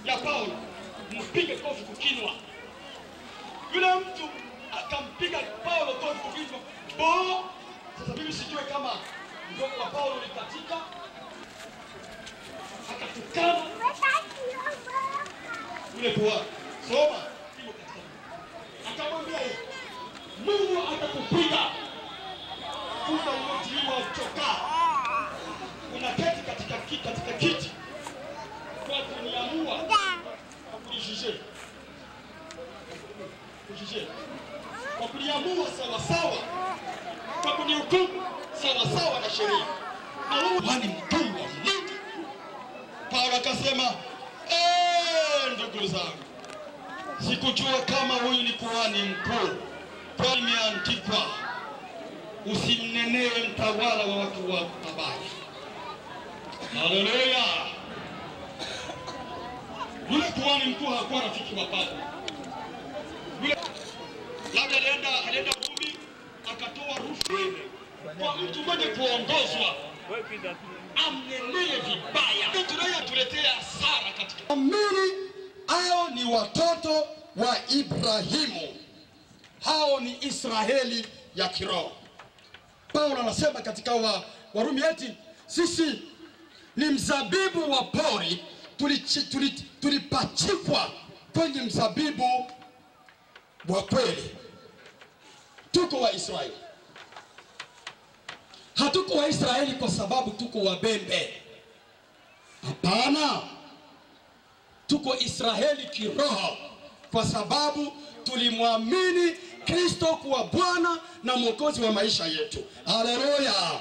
ya Paulo mpige kofi kukinwa. Yule mtu akampiga Paulo kofi kukinwa. Sasa mimi sijue kama mdomo wa Paulo ulikatika, akatukana yule kuhani. Soma, akamwambia Mungu atakupiga, kumbe umejiwa chokaa. Unaketi katika kiti kwa kuniamua kujishije, kwa kuniamua sawasawa, kwa kunihukumu sawasawa na sheria. Na wewe ni mkuu wa Mungu. Paulo akasema, ndugu zangu, sikujua kama huyu ni kuhani mkuu. Kwa imeandikwa, usimnenee mtawala wa watu wa mabaya. Haleluya. Yule kuhani mkuu hakuwa rafiki wa Paulo. Yule labda alienda Rumi, akatoa rushwa kwa mtu mwenye kuongozwa, amnenee vibaya. Tunayatuletea hasara katika amini. Hao ni watoto wa Ibrahimu, hao ni Israeli ya kiroho. Paulo anasema katika Warumi eti sisi ni mzabibu wa pori, tulipachikwa kwenye mzabibu wa kweli. Tuko wa Israeli. Hatuko wa Israeli kwa sababu tuko wabembe. Hapana. Tuko Israeli kiroho kwa sababu tulimwamini Kristo kuwa Bwana na Mwokozi wa maisha yetu. Haleluya.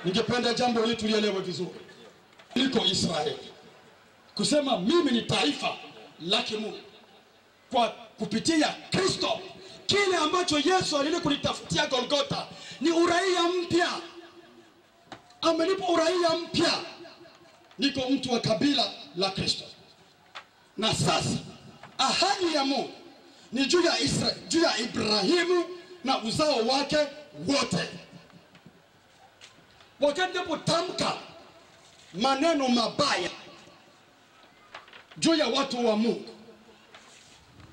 Ningependa jambo hili tulielewe vizuri. Niko Israeli. Kusema mimi ni taifa la Mungu kwa kupitia Kristo. Kile ambacho Yesu alile kunitafutia Golgotha ni uraia mpya. Amenipa uraia mpya. Niko mtu wa kabila la Kristo. Na sasa ahadi ya Mungu ni juu ya Ibrahimu na uzao wake wote. Wakati napotamka maneno mabaya juu ya watu wa Mungu,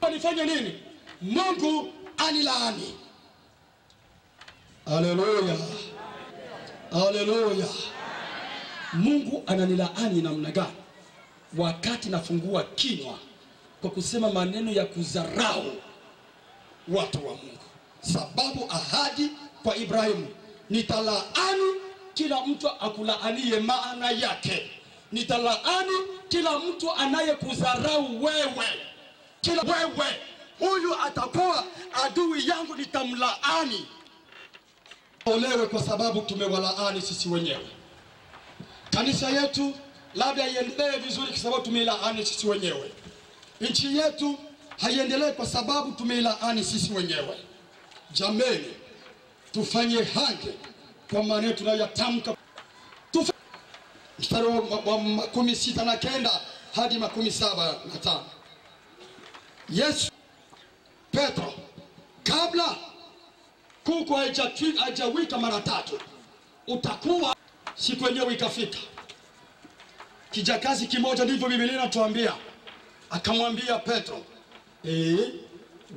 wanifanya nini? Mungu anilaani. Haleluya. Haleluya. Mungu ananilaani namna gani? Wakati nafungua kinywa kwa kusema maneno ya kudharau watu wa Mungu. Sababu ahadi kwa Ibrahimu, nitalaani kila mtu akulaanie maana yake. Nitalaani kila mtu anayekudharau wewe. Kila wewe huyu atakuwa adui yangu, nitamlaani. Olewe kwa sababu tumewalaani sisi wenyewe. Kanisa yetu labda iendelee vizuri kwa sababu tumelaani sisi wenyewe. Nchi yetu haiendelee kwa sababu tumelaani sisi wenyewe. Jameni, tufanye haki kwa maneno tunayotamka. Mstari wa 16 hadi 17. Yesu Petro, kabla kuku haijawika mara 3 utakuwa. Siku yenyewe ikafika. Kijakazi kimoja, ndivyo Biblia inatuambia, akamwambia Petro,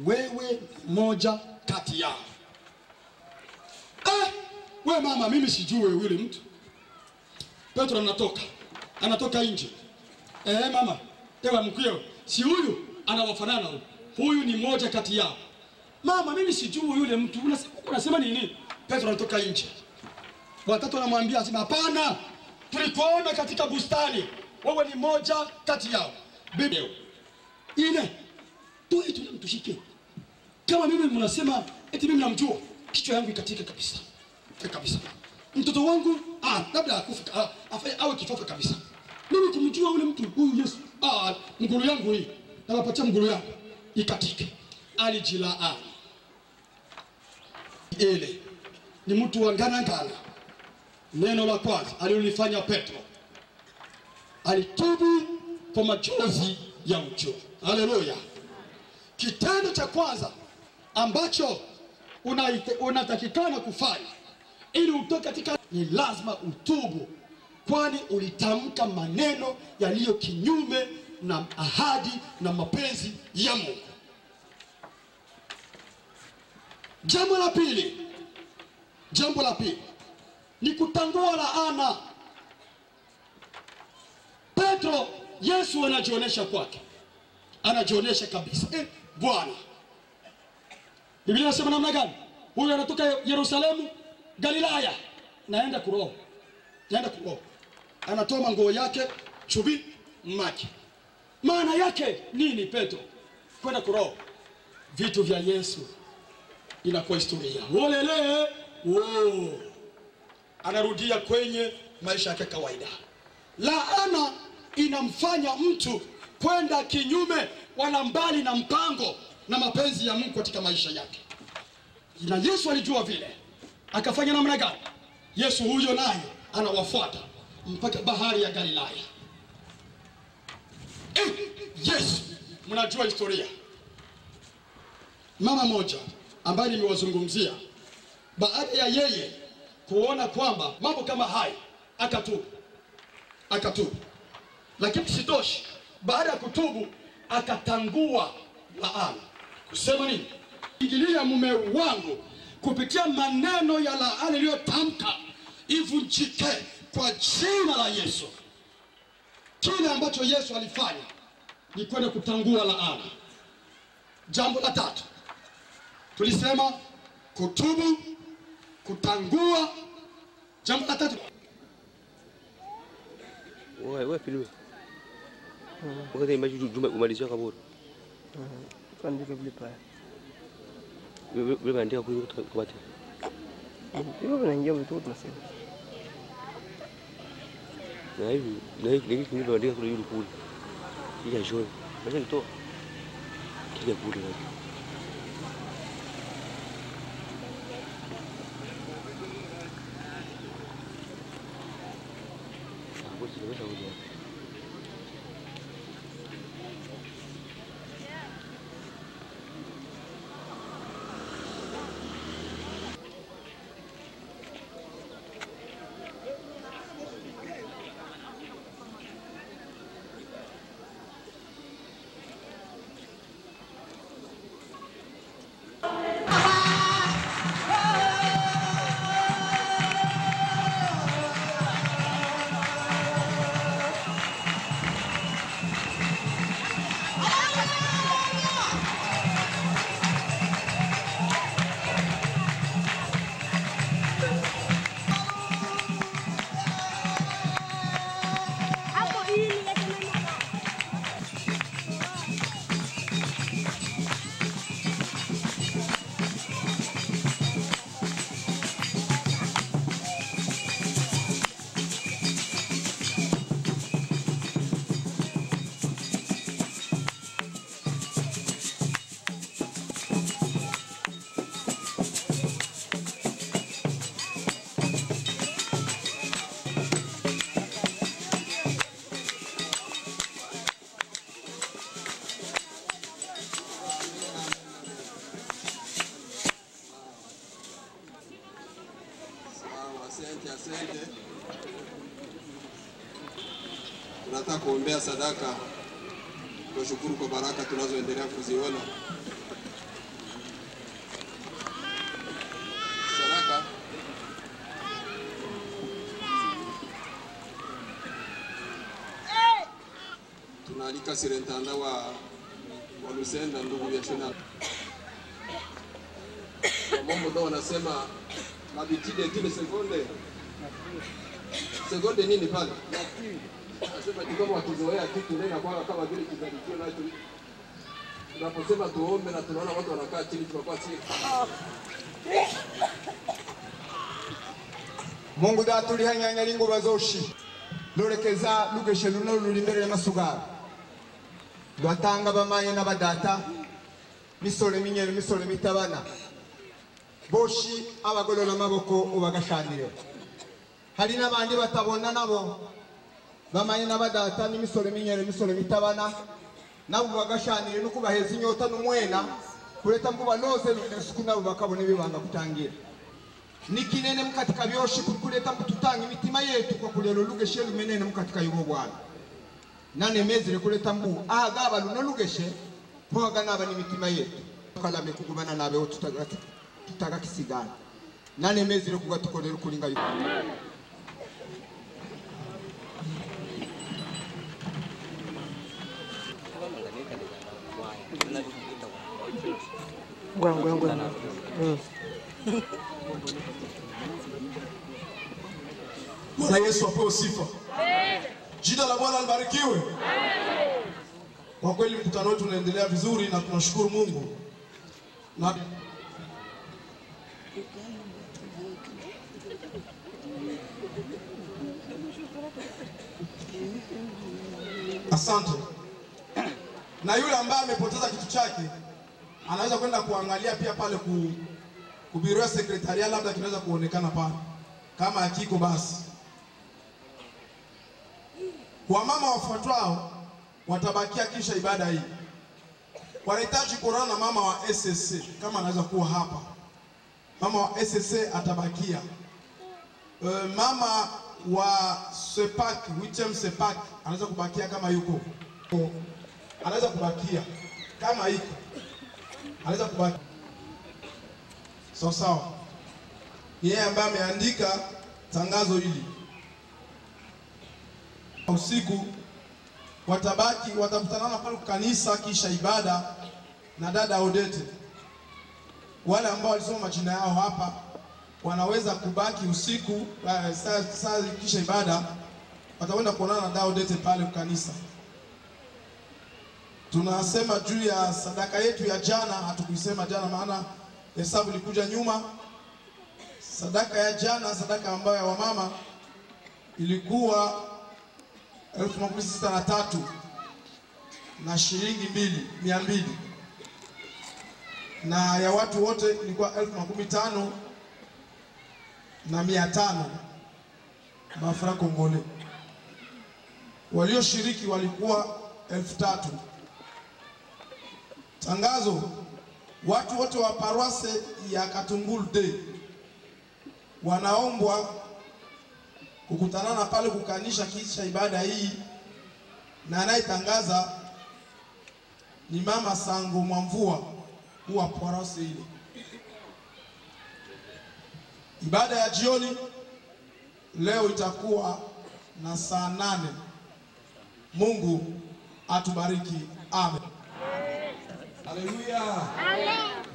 wewe moja kati yao. We mama, mimi sijue yule mtu. Petro anatoka nje. Mama, ewa mkio, si huyu anawafanana huyu ni moja kati yao. Mama, mimi sijue yule mtu. Unasema nini? Petro anatoka nje. Watatu anamwambia, sema hapana, tulikuona katika bustani, wewe ni moja kati yao. Biblia ile tushike. Kama mimi mnasema eti mimi namjua, kichwa yangu ikatika kabisa. Mtoto wangu labda akufa, awe kifafa kabisa. Mimi kumjua yule mtu huyu Yesu. Mgulu yangu hii, nawapatia mgulu yangu ikatike. Alijilaani. Ile ni mtu wa ngana. Neno la kwanza alilofanya Petro, alitubu kwa machozi ya uchungu. Haleluya. Kitendo cha kwanza ambacho unatakikana kufanya ili utoke katika, ni lazima utubu, kwani ulitamka maneno yaliyo kinyume na ahadi na mapenzi ya Mungu. Jambo la pili, ni kutangua laana. Petro, Yesu anajionyesha kwake, anajionyesha kabisa. Bwana, Biblia inasema namna gani? Huyu anatoka Yerusalemu, Galilaya, naenda kuroho, anatoa nguo yake chubi maki. Maana yake nini Petro? Kwenda kuroho vitu vya Yesu, inakuwa historia. Wolele, anarudia kwenye maisha yake kawaida. Laana inamfanya mtu kwenda kinyume wala mbali na mpango na mapenzi ya Mungu katika maisha yake. Na Yesu alijua vile. Akafanya namna gani? Yesu huyo naye anawafuata mpaka bahari ya Galilaya. Yesu, mnajua historia. Mama moja ambaye nimewazungumzia, baada ya yeye kuona kwamba mambo kama haya, akatubu. Lakini sitoshi, baada ya kutubu akatangua laana. Kusema nini? Ingilia mume wangu kupitia maneno ya laana iliyotamka ivunjike kwa jina la Yesu. Kile ambacho Yesu alifanya ni kwenda kutangua laana. Jambo la tatu, tulisema kutubu, kutangua. Jambo la tatu, wewe filme wakati image juma umalizia kaburi kuandika vile pale wewe andika kwa watu wewe unaingia mtu tunasema na hivi ndio andika kule yule kule ya joy basi kitoa kile kule Asante. Tunataka kuombea sadaka. Tunashukuru kwa baraka tunazoendelea kuziona. Sadaka. Tunaalika sirentanda wa Lusenda ndugu ya Shona. Mambo ndio wanasema mabitide kile sekonde nini pale? Nasema ni kama wakizoea kitu ndio kwa kama vile kizalikiwa nacho. Tunaposema tuombe na tunaona watu wanakaa chini tunakuwa chini. Mungu datuli hanyanya lingo bazoshi. Lorekeza lugeshe luno lulimbere masugara. Lwatanga bamaye n'abadata. Misole minyere misole mitabana. Boshi abagolola maboko ubagashanire. Hari n'abandi batabona nabo bamaye n'abadata n'imisole minyere misole mitabana nabo bagashanire no kubaheza inyota n'umwena kureta mbuba noze lusuku nabo bakabone bibanga kutangira nikinene mukatika byoshi kureta mututanga imitima yetu kwa kulelo lugeshe lumenene mukatika yugo bwana nane mezire kureta mbu agaba luno lugeshe poga naba n'imitima yetu kalame kugumana nabe tutagakisigana nane mezire kugatukorera kuringa yuko. Bwana Yesu apewe sifa. Jina la Bwana libarikiwe. Kwa kweli mkutano wetu unaendelea vizuri na tunashukuru Mungu. Na asante. Na yule ambaye amepoteza kitu chake anaweza kwenda kuangalia pia pale kubiroa sekretaria, labda kinaweza kuonekana pale. Kama hakiko basi. Kwa mama wafuatao watabakia kisha ibada hii. Wanahitaji kuonana na mama wa SSC kama anaweza kuwa hapa. Mama wa SSC atabakia. Mama wa Sepak, Wichem Sepak anaweza kubakia kama yuko. Anaweza kubakia kama yuko. Anaweza kubakia. Sawa. Yeye ambaye ameandika tangazo hili. Usiku watakutana pale kanisa kisha ibada na dada Odete. Wale ambao walisoma majina yao hapa wanaweza kubaki usiku saa kisha ibada, watakwenda kuonana na dada Odete pale kanisa. Tunasema juu ya sadaka yetu ya jana, hatukuisema jana maana hesabu ilikuja nyuma. Sadaka ya jana, sadaka ambayo ya wamama ilikuwa 1063 na shilingi 200, na ya watu wote ilikuwa 1015 na 500 mafra Kongole. Walioshiriki walikuwa 3000. Tangazo: watu wote wa paroisse ya Katungulu D wanaombwa kukutanana pale kukanisha kisha ibada hii, na anayetangaza ni Mama Sango Mwamvua wa paroisse ile. Ibada ya jioni leo itakuwa na saa 8. Mungu atubariki. Amen. Haleluya.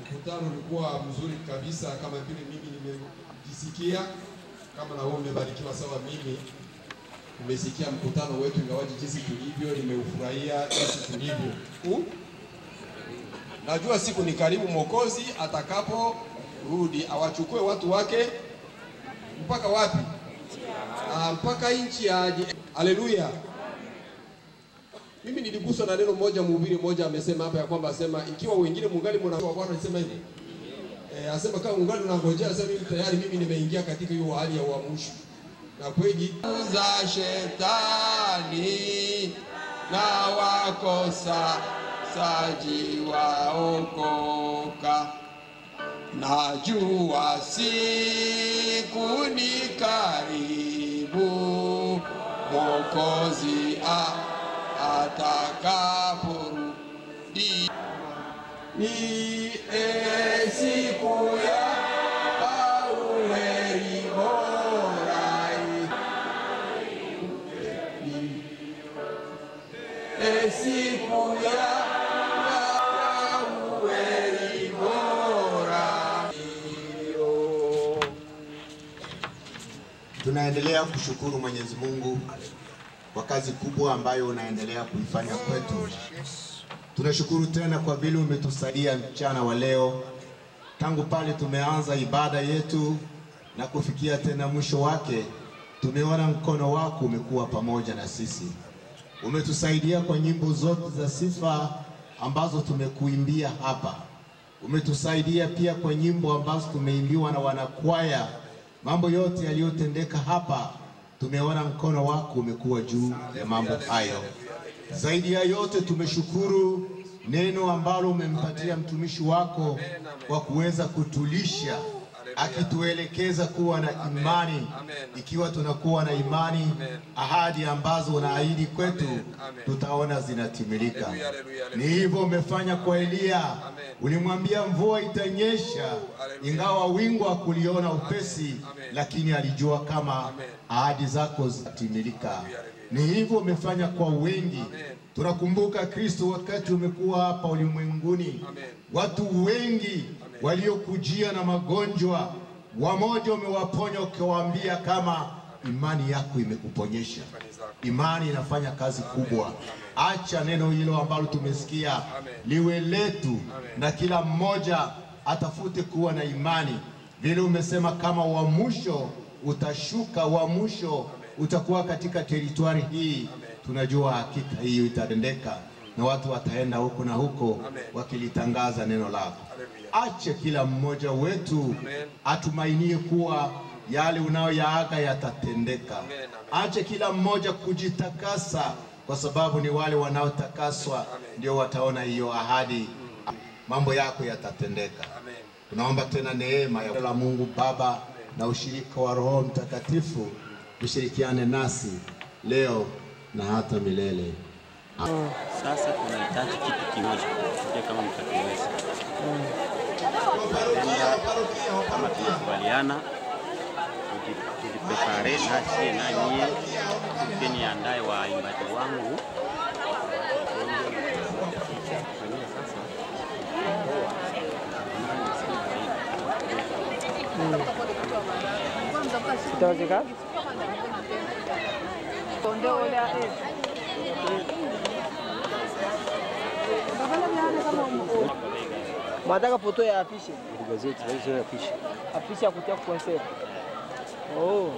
Mkutano ulikuwa mzuri kabisa kama vile mimi nimejisikia, kama na wewe umebarikiwa sawa mimi. Umesikia mkutano wetu ingawaje jinsi tulivyo, nimeufurahia jinsi tulivyo. Najua siku ni karibu Mwokozi atakapo rudi awachukue watu wake mpaka wapi? Mpaka nchi aje. Haleluya. Mimi niliguswa na neno moja, mhubiri moja amesema hapa ya kwamba asema ikiwa wengine mungali mwana wa Bwana anasema hivi. Asema kama mungali unangojea, asema mimi tayari mimi nimeingia katika hiyo hali ya uamsho. Na kweli za shetani na wakosa saji waokoka. Najua siku ni karibu Mwokozi atakaporudi. Ni siku ya uheri bora. Ni siku ya uheri bora. Tunaendelea kushukuru Mwenyezi Mungu kwa kazi kubwa ambayo unaendelea kuifanya kwetu. Tunashukuru tena kwa vile umetusaidia mchana wa leo, tangu pale tumeanza ibada yetu na kufikia tena mwisho wake. Tumeona mkono wako umekuwa pamoja na sisi. Umetusaidia kwa nyimbo zote za sifa ambazo tumekuimbia hapa. Umetusaidia pia kwa nyimbo ambazo tumeimbiwa na wanakwaya. Mambo yote yaliyotendeka hapa, tumeona mkono wako umekuwa juu ya mambo hayo. Zaidi ya yote tumeshukuru neno ambalo umempatia mtumishi wako kwa kuweza kutulisha akituelekeza kuwa na imani. Ikiwa tunakuwa na imani, ahadi ambazo unaahidi kwetu tutaona zinatimilika. Ni hivyo umefanya kwa Elia. Ulimwambia mvua itanyesha, ingawa wingu hakuliona upesi, lakini alijua kama ahadi zako zitatimilika. Ni hivyo umefanya kwa wengi. Tunakumbuka Kristo wakati umekuwa hapa ulimwenguni, watu wengi waliokujia na magonjwa, wamoja umewaponya ukiwaambia kama imani yako imekuponyesha. Imani inafanya kazi kubwa. Acha neno hilo ambalo tumesikia liwe letu, na kila mmoja atafute kuwa na imani. Vile umesema kama wa mwisho utashuka, wa mwisho utakuwa katika teritwari hii, tunajua hakika hiyo itatendeka na watu wataenda huko na huko wakilitangaza neno lako. Ache kila mmoja wetu atumainie kuwa yale unayoyaaga yatatendeka. Ache kila mmoja kujitakasa, kwa sababu ni wale wanaotakaswa ndio wataona hiyo ahadi. Mambo yako yatatendeka. Tunaomba tena neema ya Mungu Baba na ushirika wa Roho Mtakatifu ushirikiane nasi leo na hata milele. Sasa tunahitaji kitu kimoja, kama mtakiweza. Kama tunakubaliana, tujiprepare nasi na nyie, mkiniandae waimbaji wangu. Itawezekana? Mataka foto ya afishe. Gazeti hizo afishe. Afishe ya kutia concert. Oh.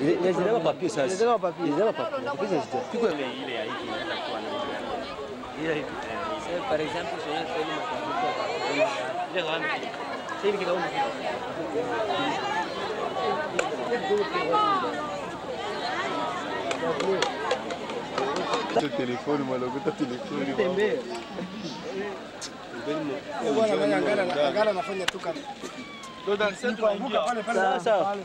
Ile zile papier sasa. Zile papier. Zile papier. Afishe zito. Tuko ile ya hiki inaenda kuwa na ile hiki. Sasa par exemple sur un film mataka. Ile gani? Sasa kile kama telefone malogota telefone tembea bwana, angalia anafanya tu kama. Ndio dansi tunaingia. Sawa.